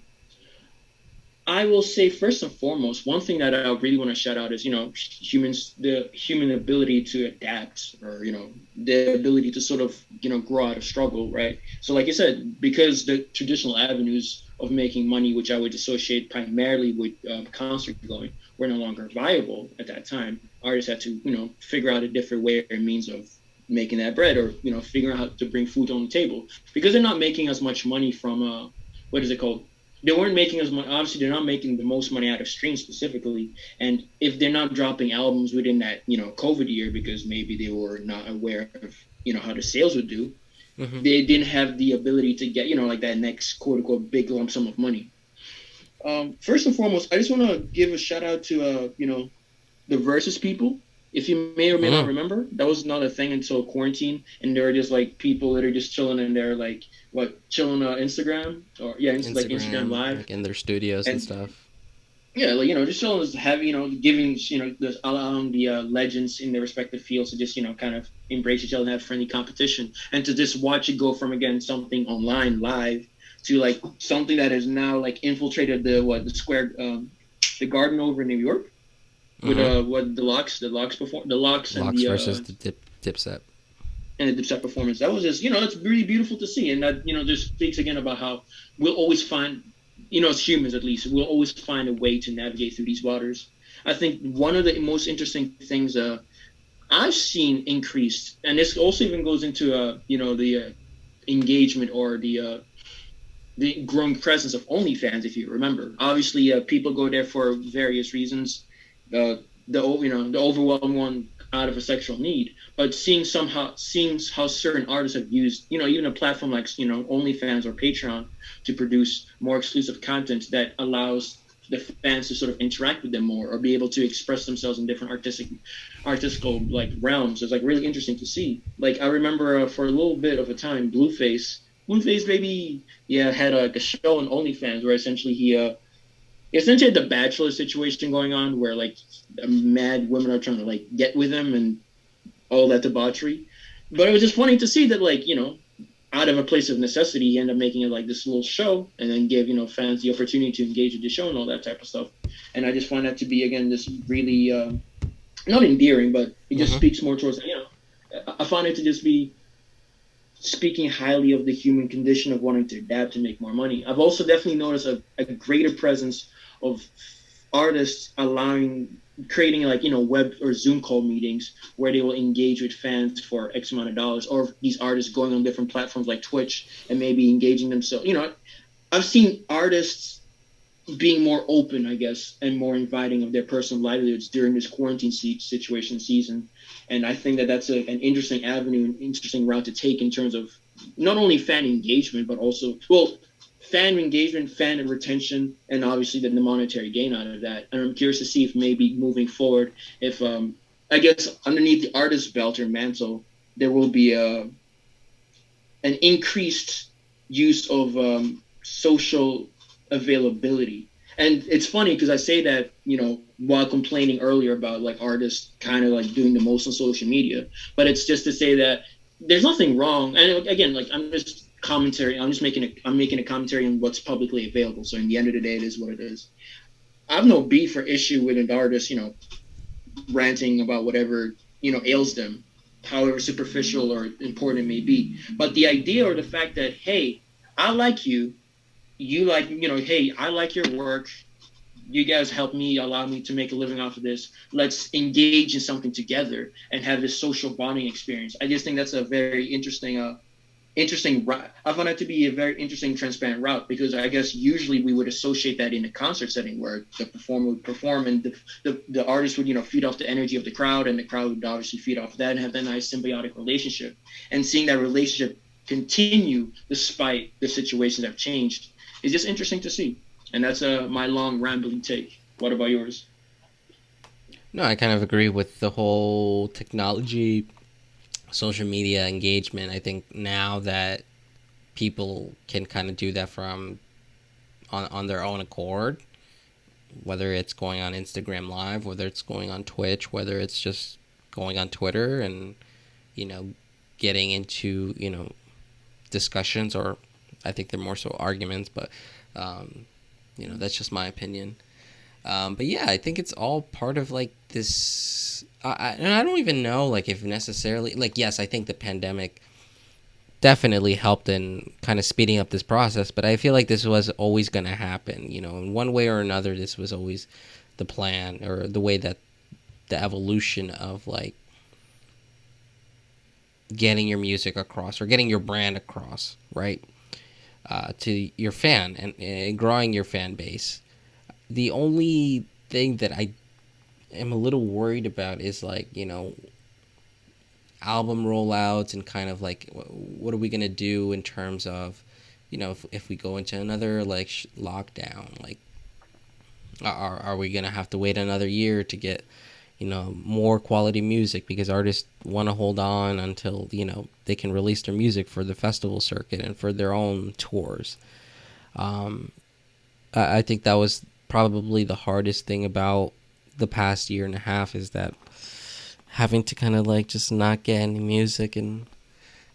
I will say first and foremost, one thing that I really want to shout out is, the human ability to adapt, or, the ability to sort of, grow out of struggle, right? So like I said, because the traditional avenues of making money, which I would associate primarily with concert going, were no longer viable at that time, artists had to, figure out a different way or means of making that bread, or, figuring out how to bring food on the table, because they're not making as much money from, what is it called? They weren't making as much. Obviously, they're not making the most money out of streams specifically. And if they're not dropping albums within that, COVID year, because maybe they were not aware of, how the sales would do, they didn't have the ability to get, like that next quote unquote big lump sum of money. First and foremost, I just want to give a shout out to, the Versus people. If you may or may not remember, that was not a thing until quarantine, and there were just like people that are just chilling in their chilling on Instagram, or like Instagram Live, like in their studios and stuff. Yeah, like just chilling, just having giving allowing the legends in their respective fields to just kind of embrace each other and have friendly competition, and to just watch it go from again something online live to like something that has now like infiltrated the square, the Garden over in New York. With what the Locks perform, the Locks and the versus the Dipset, and the Dipset performance. That was just it's really beautiful to see, and that just speaks again about how we'll always find, as humans at least, we'll always find a way to navigate through these waters. I think one of the most interesting things I've seen increased, and this also even goes into the engagement or the growing presence of OnlyFans. If you remember, obviously people go there for various reasons. The overwhelming one out of a sexual need, but seeing how certain artists have used even a platform like OnlyFans or Patreon to produce more exclusive content that allows the fans to sort of interact with them more, or be able to express themselves in different artistical like realms. It's like really interesting to see. Like I remember for a little bit of a time, Blueface maybe had a show on OnlyFans where essentially he essentially the Bachelor situation going on, where like mad women are trying to like get with him and all that debauchery. But it was just funny to see that like out of a place of necessity, he ended up making it like this little show, and then give fans the opportunity to engage with the show and all that type of stuff. And I just find that to be again this really not endearing, but it just speaks more towards I find it to just be speaking highly of the human condition of wanting to adapt and make more money. I've also definitely noticed a greater presence of artists creating like web or Zoom call meetings where they will engage with fans for X amount of dollars, or these artists going on different platforms like Twitch and maybe engaging themselves. I've seen artists being more open, I guess, and more inviting of their personal livelihoods during this quarantine situation season. And I think that that's an interesting avenue, an interesting route to take in terms of not only fan engagement, but also, fan engagement, fan retention, and obviously the monetary gain out of that. And I'm curious to see if maybe moving forward, if I guess underneath the artist belt or mantle, there will be an increased use of social availability. And it's funny because I say that, while complaining earlier about like artists kind of like doing the most on social media, but it's just to say that there's nothing wrong. And again, like I'm making a commentary on what's publicly available. So in the end of the day, it is what it is. I have no beef or issue with an artist, ranting about whatever, ails them, however superficial or important it may be. But the idea or the fact that, hey, I like you, you like, hey, I like your work. You guys help me, allow me to make a living off of this. Let's engage in something together and have this social bonding experience. I just think that's a very interesting interesting route. I found that to be a very interesting, transparent route because I guess usually we would associate that in a concert setting where the performer would perform and the artist would, feed off the energy of the crowd and the crowd would obviously feed off that and have that nice symbiotic relationship. And seeing that relationship continue despite the situations that have changed is just interesting to see. And that's my long rambling take. What about yours? No, I kind of agree with the whole technology, social media engagement. I think now that people can kind of do that from on their own accord, whether it's going on Instagram Live, whether it's going on Twitch, whether it's just going on Twitter and, you know, getting into, discussions, or I think they're more so arguments, but, that's just my opinion. But yeah, I think it's all part of like this. And I don't even know like if necessarily like, yes, I think the pandemic definitely helped in kind of speeding up this process, but I feel like this was always going to happen, in one way or another. This was always the plan, or the way that the evolution of like getting your music across or getting your brand across, right, to your fan, and growing your fan base. The only thing that I am a little worried about is like, album rollouts, and kind of like what are we going to do in terms of, if we go into another like lockdown, like are we going to have to wait another year to get, more quality music, because artists want to hold on until, they can release their music for the festival circuit and for their own tours. um I think that was probably the hardest thing about the past year and a half, is that having to kind of like just not get any music and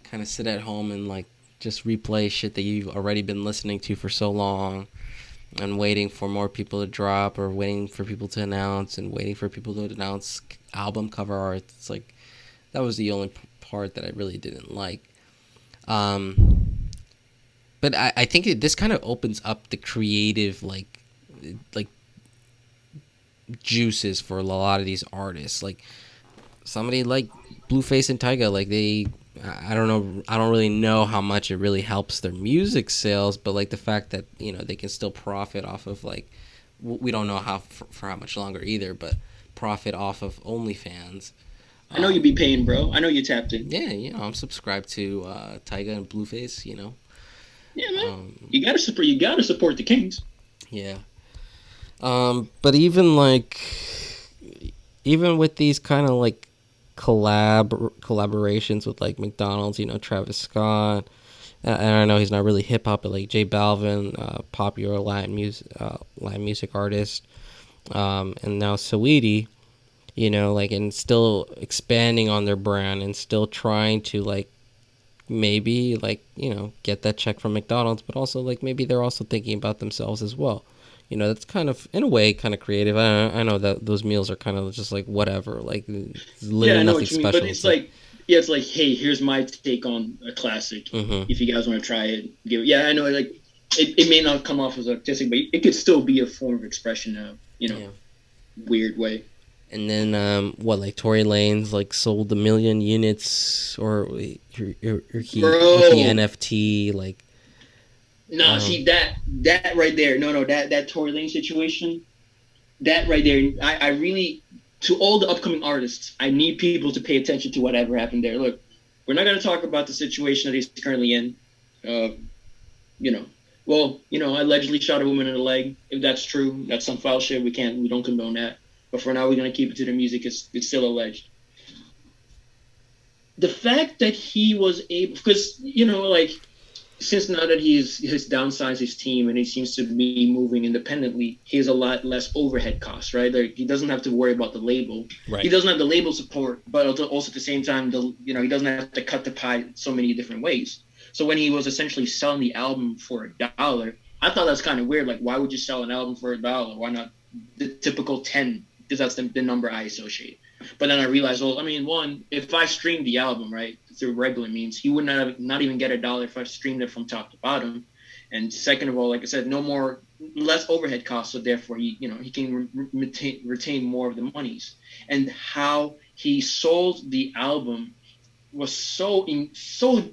kind of sit at home and like just replay shit that you've already been listening to for so long, and waiting for more people to drop, or waiting for people to announce, and waiting for people to announce album cover art. It's like that was the only part that I really didn't like. Um, but I think this kind of opens up the creative like juices for a lot of these artists. Like somebody like Blueface and Tyga, like I don't know, I don't really know how much it really helps their music sales, but like the fact that they can still profit off of like, we don't know how for how much longer either, but profit off of OnlyFans. I know you be paying, bro. I know you tapped in. Yeah, I'm subscribed to Tyga and Blueface. Yeah, man. Um, You gotta support. You gotta support the Kings. yeah. But even with these kind of like collaborations with like McDonald's, Travis Scott, and I know he's not really hip hop, but like J Balvin, popular Latin music artist, and now Saweetie, like, and still expanding on their brand and still trying to like maybe like get that check from McDonald's, but also like maybe they're also thinking about themselves as well. That's kind of in a way kind of creative. I know that those meals are kind of just like whatever, like it's Yeah, literally I know nothing what you mean, but special. it's like, yeah, it's like, hey, here's my take on a classic. Mm-hmm. If you guys want to try it, give it. Yeah, I know. Like, it may not come off as artistic, but it could still be a form of expression of, Yeah. weird way. And then what, like Tory Lanez like sold 1,000,000 units, or he with the Bro, NFT, like nah, see that right there. No, that Tory Lane situation, that right there. I really, to all the upcoming artists, I need people to pay attention to whatever happened there. Look, we're not going to talk about the situation that he's currently in. Uh, you know, well, allegedly shot a woman in the leg. If that's true, that's some foul shit. We don't condone that. But for now, we're going to keep it to the music. It's still alleged. The fact that he was able, because, like, since now that he's downsized his team and he seems to be moving independently, he has a lot less overhead costs, right? Like, he doesn't have to worry about the label. right. He doesn't have the label support, but also at the same time, he doesn't have to cut the pie so many different ways. So when he was essentially selling the album for $1, I thought that's kind of weird. Like, why would you sell an album for $1? Why not the typical 10? Because that's the number I associate. But then I realized, well, I mean, one, if I streamed the album, right, through regular means, he would not even get $1 if I streamed it from top to bottom. And second of all, like I said, less overhead costs, so therefore he can retain more of the monies. And how he sold the album was so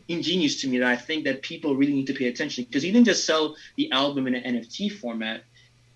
ingenious to me that I think that people really need to pay attention because he didn't just sell the album in an NFT format.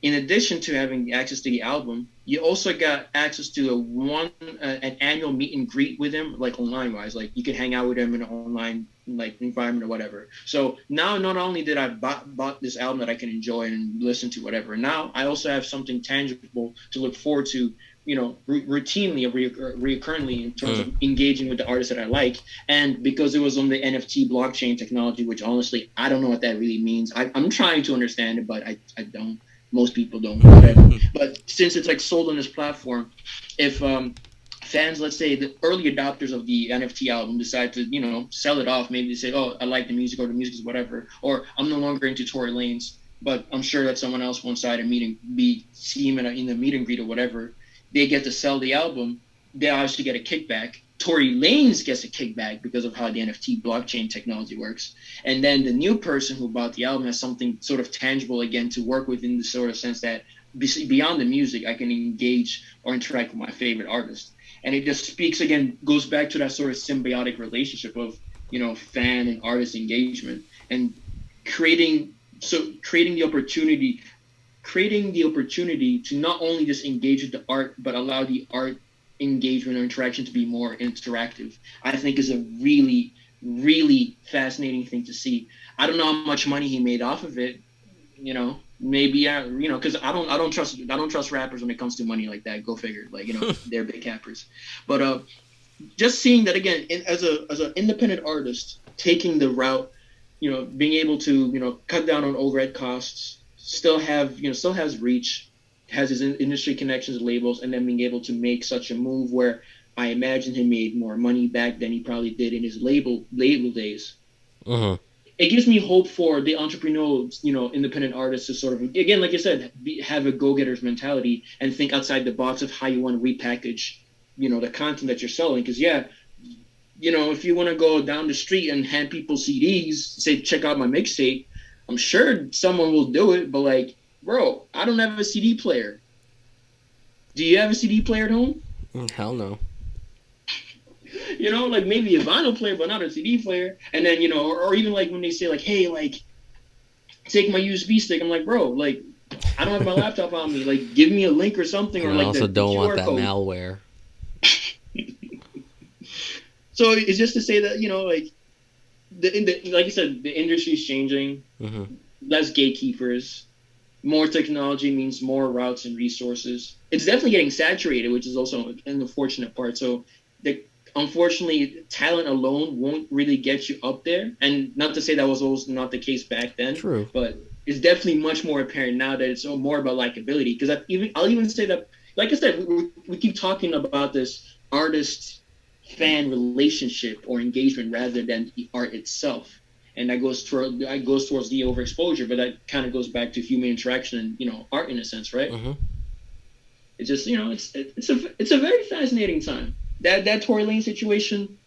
In addition to having access to the album, you also got access to an annual meet and greet with him, like online wise. Like you could hang out with him in an online like environment or whatever. So now, not only did I bought this album that I can enjoy and listen to whatever, now I also have something tangible to look forward to. Routinely or recurrently in terms of Mm. engaging with the artists that I like, and because it was on the NFT blockchain technology, which honestly I don't know what that really means. I'm trying to understand it, but I don't. Most people don't, whatever. But since it's like sold on this platform, if fans, let's say the early adopters of the NFT album, decide to sell it off, maybe they say, oh, I like the music or the music is whatever, or I'm no longer into Tory Lanez, but I'm sure that someone else wants to see him in the meet and greet or whatever. They get to sell the album. They obviously get a kickback. Tory Lanez gets a kickback because of how the NFT blockchain technology works. And then the new person who bought the album has something sort of tangible again to work with in the sort of sense that beyond the music, I can engage or interact with my favorite artist. And it just speaks again, goes back to that sort of symbiotic relationship of, fan and artist engagement and creating creating the opportunity to not only just engage with the art, but allow the art engagement or interaction to be more interactive, I think is a really, really fascinating thing to see. I don't know how much money he made off of it. Maybe because I don't trust rappers when it comes to money like that. Go figure. Like they're big cappers. But just seeing that again as an independent artist taking the route, being able to cut down on overhead costs, still has reach, has his industry connections, labels, and then being able to make such a move where I imagine he made more money back than he probably did in his label days. Mm-hmm. It gives me hope for the entrepreneurial, independent artists to sort of, again, like I said, have a go-getter's mentality and think outside the box of how you want to repackage, the content that you're selling. Because if you want to go down the street and hand people CDs, say check out my mixtape, I'm sure someone will do it. But like, bro, I don't have a CD player. Do you have a CD player at home? Hell no. Like maybe a vinyl player, but not a CD player. And then, or even like when they say like, hey, like, take my USB stick. I'm like, bro, like, I don't have my laptop on me. Like, give me a link or something, And or I like also the don't want QR that code. malware. So it's just to say that, like, like I said, the industry's changing. Mm-hmm. Less gatekeepers. More technology means more routes and resources. It's definitely getting saturated, which is also an unfortunate part. So unfortunately, talent alone won't really get you up there. And not to say that was always not the case back then, True. but it's definitely much more apparent now that it's more about likability. Because I'll even say that, like I said, we keep talking about this artist fan relationship or engagement rather than the art itself. And that goes towards the overexposure, but that kind of goes back to human interaction and art in a sense, right? Mm-hmm. It's just it's a very fascinating time. That Tory Lane situation,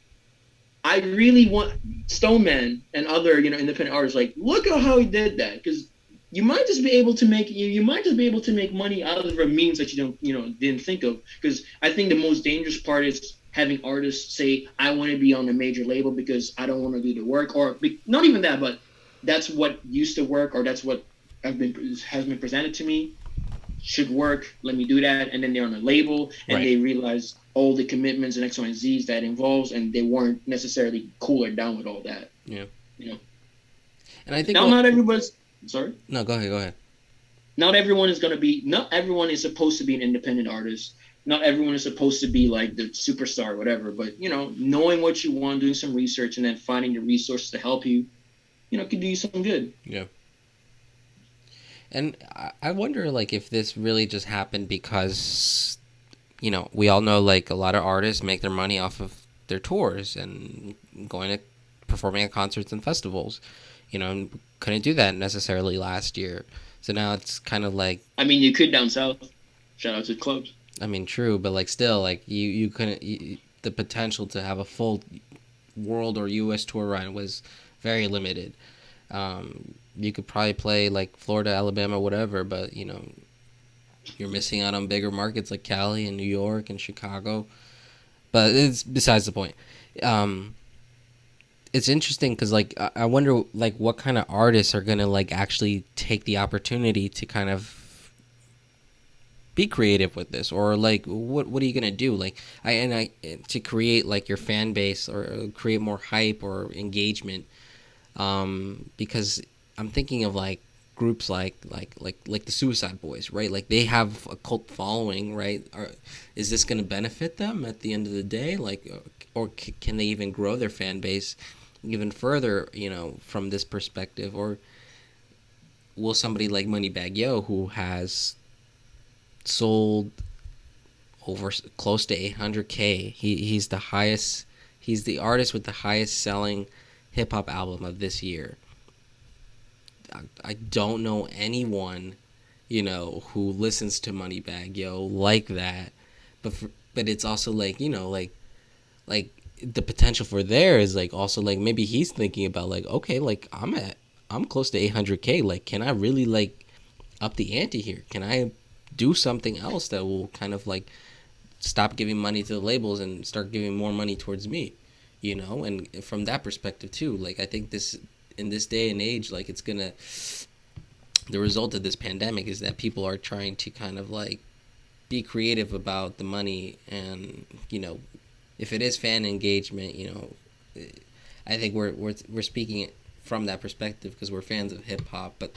I really want Stoneman and other independent artists like look at how he did that because you might just be able to make money out of a means that you don't didn't think of because I think the most dangerous part is having artists say I want to be on a major label because I don't want to do the work or not even that but that's what used to work or that's what has been presented to me should work. Let me do that. And then they're on a label and Right. they realize all the commitments and X, Y, and Z's that involves, and they weren't necessarily cool or down with all that. Yeah. You know. And I think Now, not everybody's. Sorry. No, go ahead. Go ahead. Not everyone is going to be. Not everyone is supposed to be an independent artist. Not everyone is supposed to be like the superstar or whatever. But knowing what you want, doing some research, and then finding the resources to help you, could do you some good. Yeah. And I wonder, like, if this really just happened because, we all know, like, a lot of artists make their money off of their tours and going to performing at concerts and festivals, and couldn't do that necessarily last year. So now it's kind of like. I mean, you could down south. Shout out to clubs. I mean, true, but, like, still, like, you couldn't. The potential to have a full world or U.S. tour run was very limited. You could probably play like Florida, Alabama, whatever, but you're missing out on bigger markets like Cali and New York and Chicago. But it's besides the point. it's interesting because like I wonder like what kind of artists are gonna like actually take the opportunity to kind of be creative with this, or like what are you gonna do, like I to create like your fan base or create more hype or engagement, because I'm thinking of like groups like the Suicide Boys, right? Like they have a cult following, right? Is this going to benefit them at the end of the day? Like, or can they even grow their fan base even further? You know, from this perspective, or will somebody like Moneybagg Yo, who has sold over close to 800K, he's the highest, he's the artist with the highest selling hip hop album of this year. I don't know anyone, you know, who listens to Moneybagg Yo like that. But it's also like, you know, like the potential for there is like also like maybe he's thinking about like, okay, like I'm close to 800K. Like, can I really like up the ante here? Can I do something else that will kind of like stop giving money to the labels and start giving more money towards me, you know? And from that perspective too, like I think this, in this day and age, like it's gonna, the result of this pandemic is that people are trying to kind of like be creative about the money, and you know, if it is fan engagement, you know, I think we're speaking from that perspective because we're fans of hip hop, but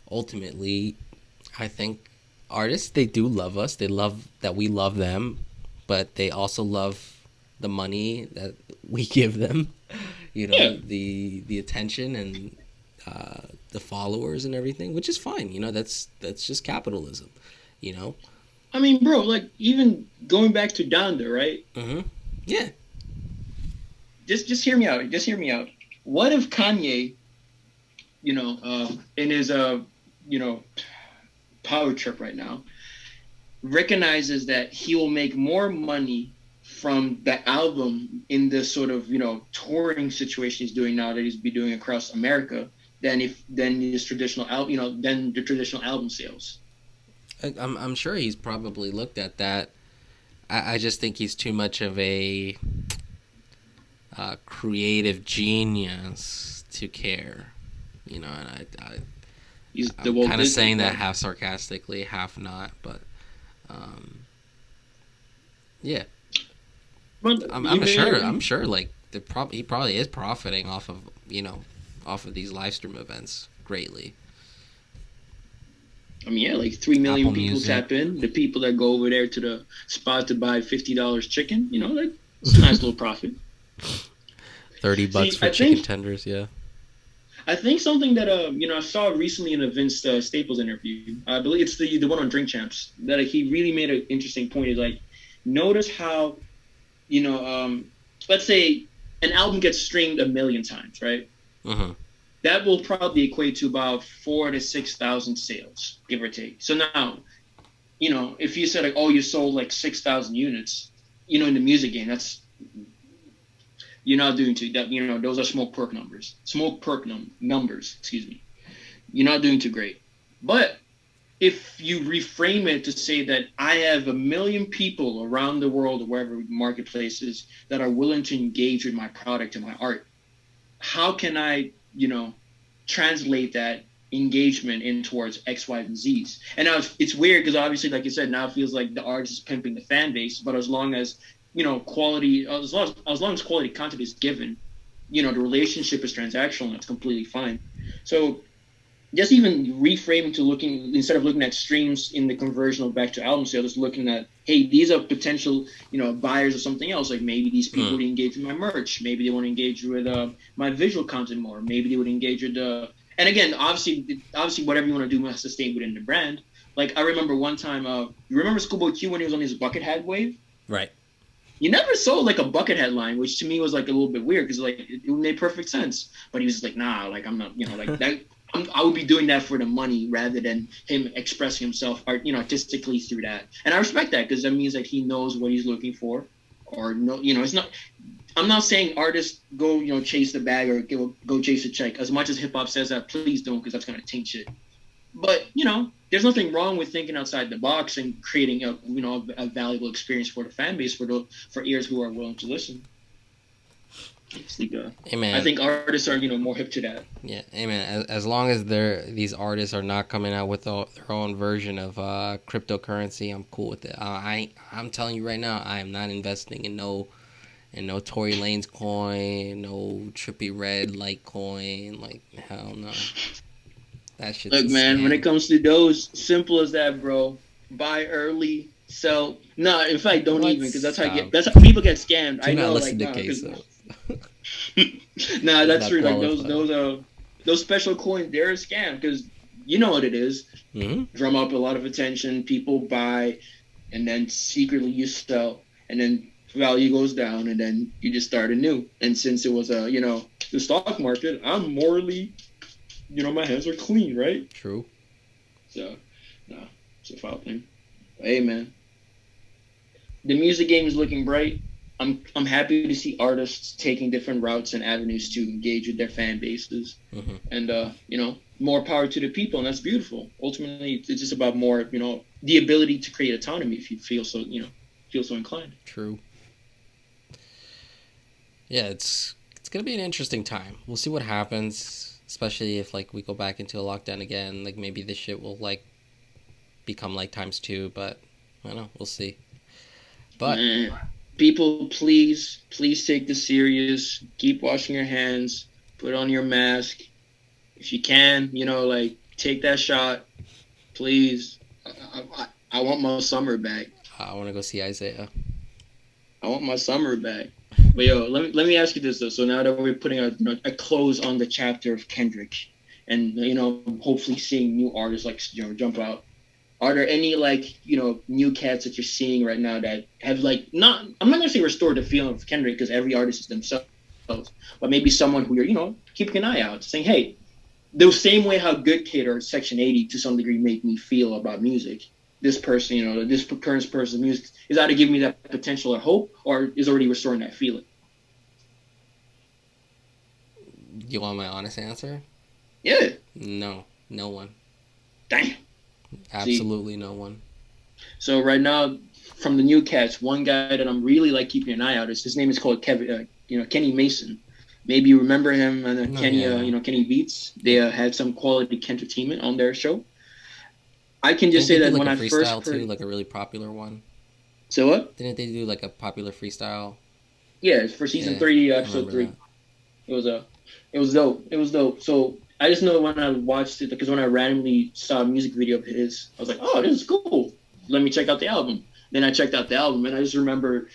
ultimately I think artists, they do love us, they love that we love them, but they also love the money that we give them, you Yeah. know, the attention and the followers and everything, which is fine. You know, that's just capitalism. You know. I mean, bro, like even going back to Donda, right? Mm-hmm. Yeah. Just hear me out. Just hear me out. What if Kanye, in his power trip right now, recognizes that he will make more money from the album in this sort of touring situation he's doing now that he's be doing across America than his traditional album, than the traditional album sales. I'm sure he's probably looked at that. I just think he's too much of a creative genius to care. You know, and He's the I'm Walt kind of Disney saying that guy. half sarcastically, half not, but um, yeah, But you I'm may sure. agree. I'm sure. Like he probably is profiting off of, you know, off of these live stream events greatly. I mean, yeah, like 3 million Apple people Music, tap in. The people that go over there to the spot to buy $50 chicken, like it's a nice little profit. $30 See, for chicken tenders. Yeah. I think something that I saw recently in a Vince Staples interview. I believe it's the one on Drink Champs that he really made an interesting point. Is like, notice how you know, let's say an album gets streamed 1 million times, right? Mm-hmm. That will probably equate to about 4 to 6 thousand sales, give or take. So now, if you said like, oh, you sold like 6,000 units, in the music game, that's you're not doing too that. Those are smoke perk numbers. Smoke perk numbers. Excuse me. You're not doing too great. But if you reframe it to say that I have 1 million people around the world or wherever marketplaces that are willing to engage with my product and my art, how can I, translate that engagement in towards X, Y, and Z's? And now it's weird because obviously, like you said, now it feels like the artist is pimping the fan base. But as long as quality, as long as quality content is given, the relationship is transactional. That's completely fine. So just even reframing to looking, instead of looking at streams in the conversion of back to album sales, just looking at, hey, these are potential buyers of something else. Like maybe these people would engage with my merch, maybe they want to engage with my visual content more, maybe they would engage with and again, obviously whatever you want to do must to stay within the brand. Like I remember one time, you remember Schoolboy Q when he was on his bucket hat wave? Right. You never sold like a bucket hat line, which to me was like a little bit weird because like it made perfect sense. But he was like, nah, like I'm not, like that. I would be doing that for the money rather than him expressing himself, artistically through that. And I respect that because that means that he knows what he's looking for, or no, it's not. I'm not saying artists go, chase the bag or go chase a check. As much as hip hop says that, please don't, because that's gonna taint shit. But there's nothing wrong with thinking outside the box and creating a valuable experience for the fan base for ears who are willing to listen. It's like, Hey I man, think artists are more hip to that. yeah, hey man. As long as these artists are not coming out with their own version of cryptocurrency, I'm cool with it. I'm telling you right now, I am not investing in no Tory Lane's coin, no Trippy Red Litecoin. Like hell no, that shit's a Look, man, when it scam. comes to those, simple as that, bro. Buy early, sell. No, in fact, don't What? even, because Stop. that's how people get scammed. Do I not know, like, listen to nah, because Queso. nah, Does that's not true. Like qualify. those special coins, they're a scam because you know what it is. Hmm. Drum up a lot of attention, people buy, and then secretly you sell, and then value goes down, and then you just start anew. And since it was the stock market, I'm morally, my hands are clean, right? True. So, no, it's a foul thing. But, hey, man, the music game is looking bright. I'm happy to see artists taking different routes and avenues to engage with their fan bases, Hmm. and more power to the people, and that's beautiful. Ultimately, it's just about more, the ability to create autonomy if you feel so inclined. True. Yeah, it's gonna be an interesting time. We'll see what happens, especially if like we go back into a lockdown again. Like maybe this shit will like become like times two, but I don't know. We'll see. But Man, people, please take this serious. Keep washing your hands. Put on your mask if you can. Like take that shot, please. I want my summer back. I want to go see Isaiah. I want my summer back. But yo, let me ask you this though. So now that we're putting a close on the chapter of Kendrick, and hopefully seeing new artists like jump out. Are there any like new cats that you're seeing right now that have like not? I'm not gonna say restored the feeling of Kendrick because every artist is themselves, but maybe someone who you're keeping an eye out, saying, hey, the same way how Good Kid or Section 80 to some degree make me feel about music. This person, this current person's music is either giving me that potential or hope, or is already restoring that feeling. You want my honest answer? Yeah, No, no one. damn. See, Absolutely no one. so right now, from the new cats, one guy that I'm really like keeping an eye out is his name is called Kevin, Kenny Mason. Maybe you remember him on No, Kenny, yeah. Kenny Beats. They Like, had some quality entertainment on their show. I can just didn't they say do that like when a I freestyle first too, heard, like a really popular one? so what? Didn't they do like a popular freestyle? Yeah, it's for season Yeah, 3, I episode remember that. 3. It was it was dope. It was dope. So I just know when I watched it because when I randomly saw a music video of his, I was like, oh, this is cool. Let me check out the album. Then I checked out the album, and I just remember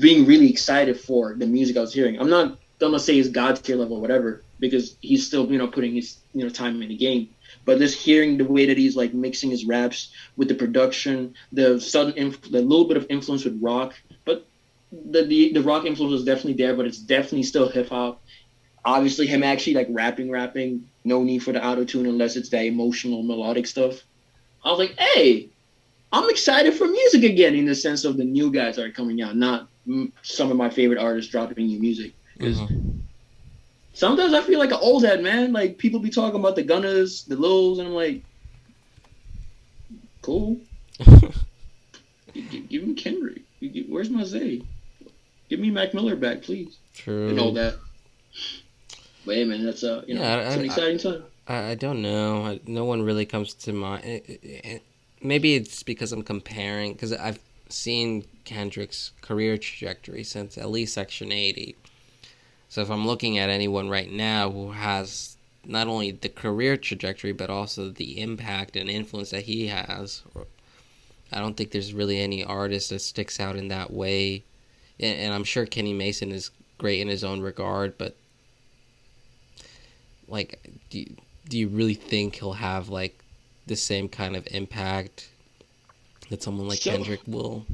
being really excited for the music I was hearing. I'm not gonna say it's God tier level, or whatever, because he's still putting his time in the game. But just hearing the way that he's like mixing his raps with the production, the little bit of influence with rock, but the rock influence was definitely there, but it's definitely still hip hop. Obviously, him actually like rapping, no need for the auto tune unless it's that emotional melodic stuff. I was like, hey, I'm excited for music again in the sense of the new guys that are coming out, not some of my favorite artists dropping new music. Because Hmm. sometimes I feel like an old head, man. Like people be talking about the Gunners, the Lils, and I'm like, cool. Give me Kendrick. Where's my Zay? Give me Mac Miller back, please, and all True. that. But hey, man, that's it's Yeah, an exciting time. I don't know. No one really comes to mind. Maybe it's because I'm comparing because I've seen Kendrick's career trajectory since at least Section 80. So if I'm looking at anyone right now who has not only the career trajectory but also the impact and influence that he has, I don't think there's really any artist that sticks out in that way. And I'm sure Kenny Mason is great in his own regard, but like, do you really think he'll have like the same kind of impact that someone like So Kendrick will?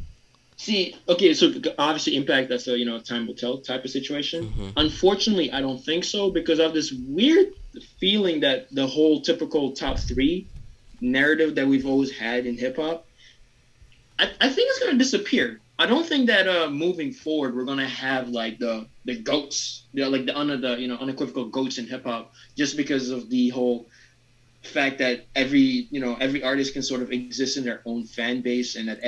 see, okay, so obviously impact. That's a time will tell type of situation. Mm-hmm. Unfortunately, I don't think so because I have this weird feeling that the whole typical top three narrative that we've always had in hip hop, I think it's gonna disappear. I don't think that moving forward we're gonna have like the goats, like the unequivocal goats in hip hop, just because of the whole fact that every artist can sort of exist in their own fan base, and that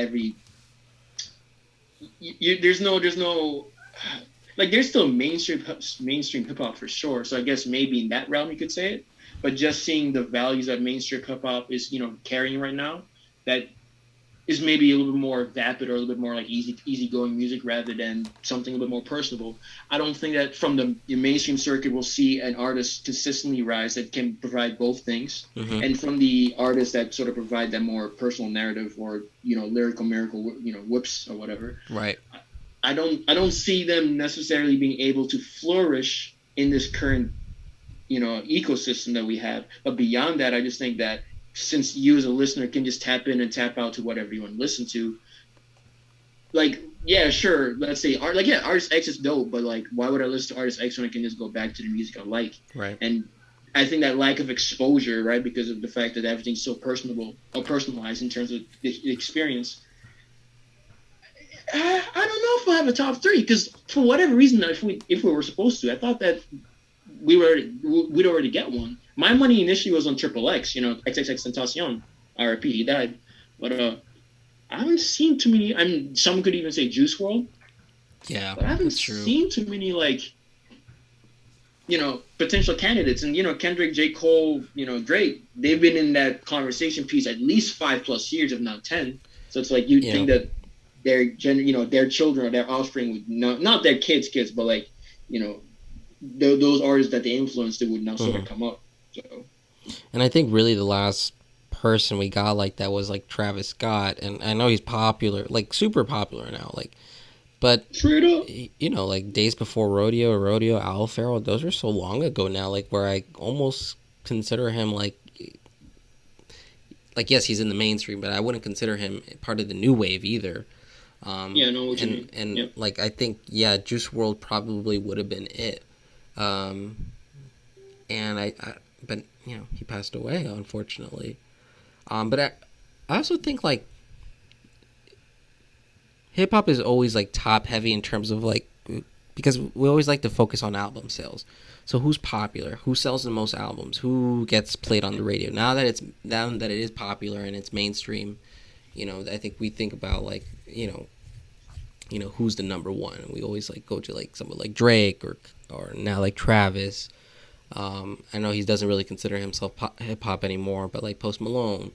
there's no like there's still mainstream hip hop for sure. So I guess maybe in that realm you could say it. But just seeing the values that mainstream hip hop is, carrying right now, that is maybe a little bit more vapid or a little bit more like easygoing music rather than something a little bit more personable. I don't think that from the mainstream circuit we'll see an artist consistently rise that can provide both things, Mm-hmm. and from the artists that sort of provide that more personal narrative or lyrical miracle whips or whatever. Right. I don't see them necessarily being able to flourish in this current ecosystem that we have. But beyond that, I just think that since you as a listener can just tap in and tap out to whatever you want to listen to, like yeah, sure, let's say like yeah, artist X is dope, but like why would I listen to artist X when I can just go back to the music I like? Right. And I think that lack of exposure, right, because of the fact that everything's so personable or personalized in terms of the experience. I don't know if I have a top three because for whatever reason, if we were supposed to, I thought that we'd already get one. My money initially was on Triple X, XXX Tentacion, RIP, he died. But I haven't seen too many. Some could even say Juice World, Yeah, but I haven't that's true. seen too many like potential candidates. And Kendrick, J. Cole, Drake, they've been in that conversation piece at least 5+ years, if not 10. So it's like you'd Yeah. think that their children or their offspring would not their kids, but like those artists that they influenced it would now sort of come up. So And I think really the last person we got like that was like Travis Scott, and I know he's popular, like super popular now, like, but straight up, like Days Before Rodeo, Owl Pharaoh, those are so long ago now, like where I almost consider him like yes, he's in the mainstream, but I wouldn't consider him part of the new wave either. yeah, I know what you mean. And Yep. like I think Juice World probably would have been it. And but he passed away unfortunately. But I also think like hip hop is always like top heavy in terms of like because we always like to focus on album sales. So who's popular? Who sells the most albums? Who gets played on the radio? Now that it is popular and it's mainstream, I think we think about like who's the number one, and we always like go to like someone like Drake or now like Travis. I know he doesn't really consider himself hip hop anymore, but like Post Malone.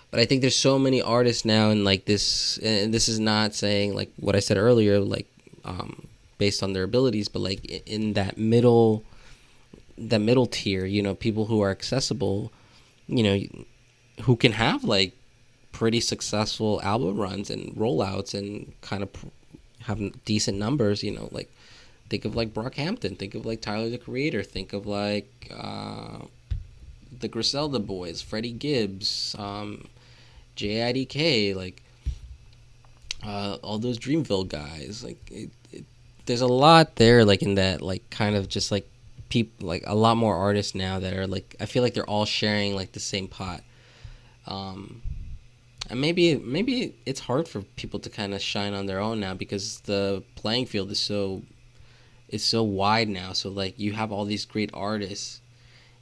But I think there's so many artists now, and like this, and this is not saying like what I said earlier, like based on their abilities, but like in that middle tier, people who are accessible, who can have like pretty successful album runs and rollouts and kind of have decent numbers, like think of like Brockhampton, think of like Tyler the Creator, think of like the Griselda Boys, Freddie Gibbs, JIDK, like all those Dreamville guys. Like there's a lot there, like in that, like kind of just like people, like a lot more artists now that are like I feel like they're all sharing like the same pot. And maybe it's hard for people to kind of shine on their own now because the playing field is so wide now. So like you have all these great artists,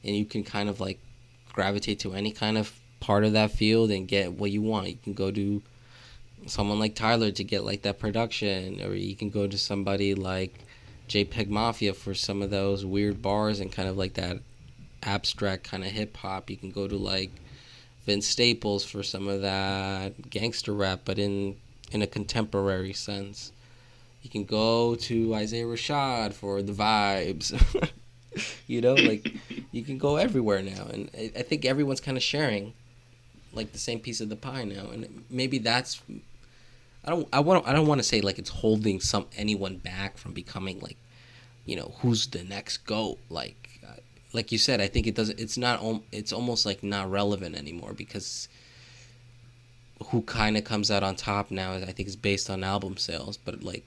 and you can kind of like gravitate to any kind of part of that field and get what you want. You can go to someone like Tyler to get like that production, or you can go to somebody like JPEG Mafia for some of those weird bars and kind of like that abstract kind of hip hop. You can go to like Vince Staples for some of that gangster rap, but in a contemporary sense. You can go to Isaiah Rashad for the vibes. Like you can go everywhere now, and I think everyone's kind of sharing like the same piece of the pie now, and maybe that's I don't want to say like it's holding anyone back from becoming like who's the next GOAT, like you said. I think it's almost like not relevant anymore because who kind of comes out on top now I think is based on album sales. But like,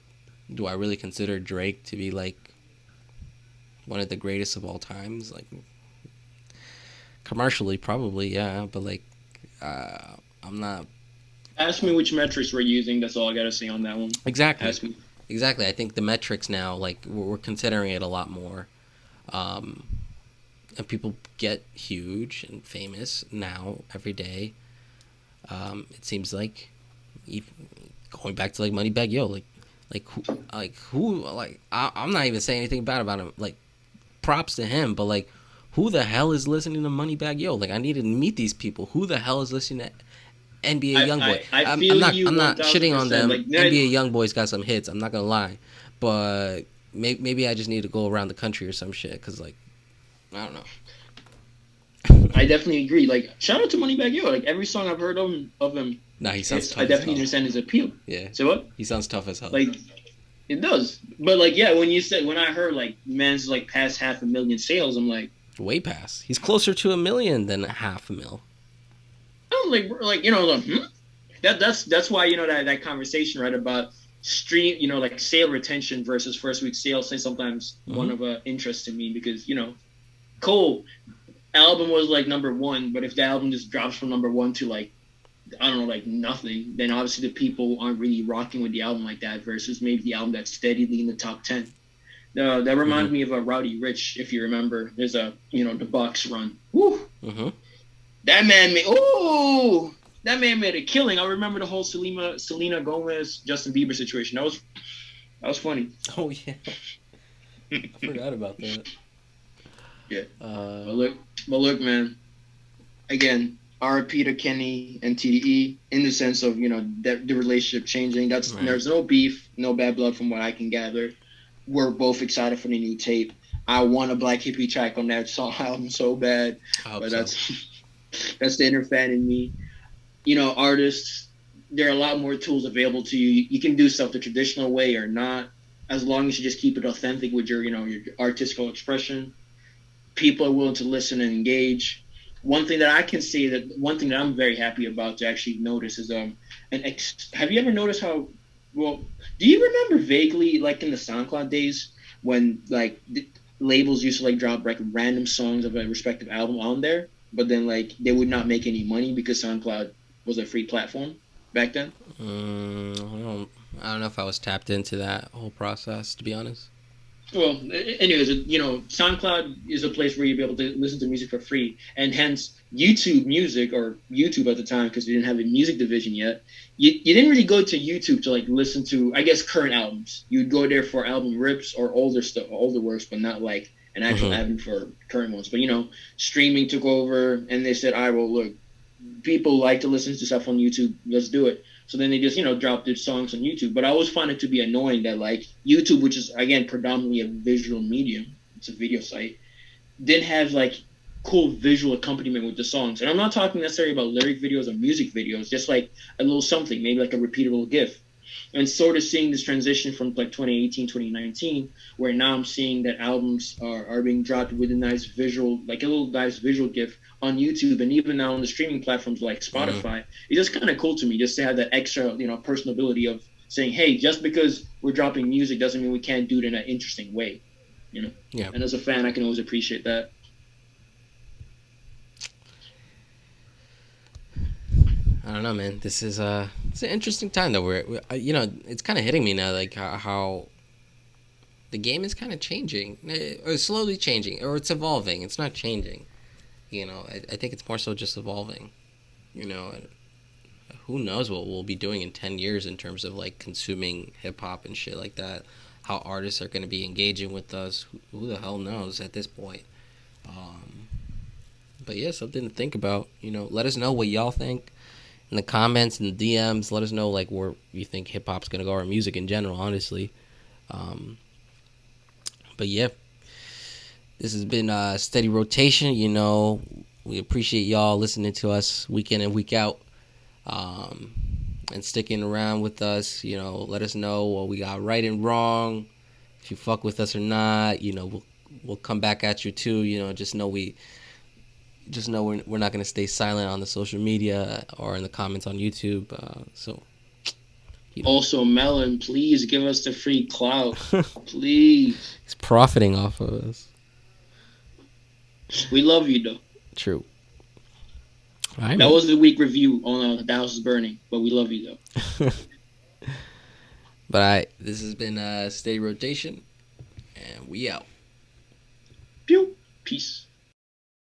do I really consider Drake to be like one of the greatest of all times? Like commercially probably, yeah, but like I'm not. Ask me which metrics we're using. That's all I gotta say on that one. Exactly. Ask me. I think the metrics now, like we're considering it a lot more, and people get huge and famous now every day. It seems like, even going back to like Moneybagg Yo, like I'm not even saying anything bad about him. Like, props to him, but like, who the hell is listening to Moneybagg Yo? Like, I need to meet these people. Who the hell is listening to NBA YoungBoy? I I'm feel not you I'm one not thousand shitting on percent. them. Like NBA YoungBoy's got some hits. I'm not gonna lie, but maybe I just need to go around the country or some shit. Cause like, I don't know. I definitely agree. Like shout out to Moneybagg Yo. Like every song I've heard of him Nah, he sounds I tough as definitely hell. understand his appeal. Yeah, So what? he sounds tough as hell. Like it does. But like yeah, when I heard like man's like past 500,000 sales, I'm like way past. He's closer to 1 million than 500,000. I'm like like that's why that conversation right about stream like sale retention versus first week sales is sometimes one of interest to me because Cole album was like number one, but if the album just drops from number one to like I don't know like nothing, then obviously the people aren't really rocking with the album like that. Versus maybe the album that's steadily in the top 10. That reminds me of a Rowdy Rich, if you remember. There's a the Bucks run. Woo! That man made a killing. I remember the whole Selena Gomez Justin Bieber situation. That was funny. Oh yeah, I forgot about that. Yeah. But look, man. Again, RP to Kenny and TDE in the sense of that the relationship changing. There's no beef, no bad blood from what I can gather. We're both excited for the new tape. I want a Black Hippie track on that song album so bad, but that's the inner fan in me. Artists, there are a lot more tools available to you. You can do stuff the traditional way or not, as long as you just keep it authentic with your artistical expression. People are willing to listen and engage. One thing that I'm very happy about to actually notice is have you ever noticed how well do you remember vaguely like in the SoundCloud days when like labels used to like drop like random songs of a respective album on there, but then like they would not make any money because SoundCloud was a free platform back then? I don't know if I was tapped into that whole process, to be honest. Well, anyways, SoundCloud is a place where you'll be able to listen to music for free, and hence YouTube Music, or YouTube at the time, because we didn't have a music division yet. You didn't really go to YouTube to like listen to, I guess, current albums. You'd go there for album rips or older stuff, older works, but not like an actual avenue for current ones. But streaming took over, and they said, "All right, well, look, people like to listen to stuff on YouTube. Let's do it." So then they just, dropped their songs on YouTube. But I always find it to be annoying that, like, YouTube, which is, again, predominantly a visual medium, it's a video site, didn't have, like, cool visual accompaniment with the songs. And I'm not talking necessarily about lyric videos or music videos, just, like, a little something, maybe like a repeatable GIF. And sort of seeing this transition from, like, 2018, 2019, where now I'm seeing that albums are being dropped with a nice visual, like a little nice visual GIF on YouTube, and even now on the streaming platforms like Spotify. It's just kind of cool to me just to have that extra, personability of saying, hey, just because we're dropping music doesn't mean we can't do it in an interesting way, Yeah. And as a fan, I can always appreciate that. I don't know, man. This is it's an interesting time though. We're it's kind of hitting me now, like how the game is kind of changing, or slowly changing, or it's evolving. It's not changing. I think it's more so just evolving. Who knows what we'll be doing in 10 years in terms of like consuming hip hop and shit like that. How artists are going to be engaging with us. Who the hell knows at this point? But yeah, something to think about. Let us know what y'all think in the comments and the DMs. Let us know like where you think hip hop's going to go, or music in general, honestly. But yeah. This has been a steady rotation. We appreciate y'all listening to us week in and week out, and sticking around with us. Let us know what we got right and wrong. If you fuck with us or not, we'll come back at you too. Just know we're not gonna stay silent on the social media or in the comments on YouTube. Also, Melon, please give us the free clout, please. He's profiting off of us. We love you, though. True. Right, that was the week review on The House is Burning, but we love you, though. But this has been Steady Rotation, and we out. Pew. Peace.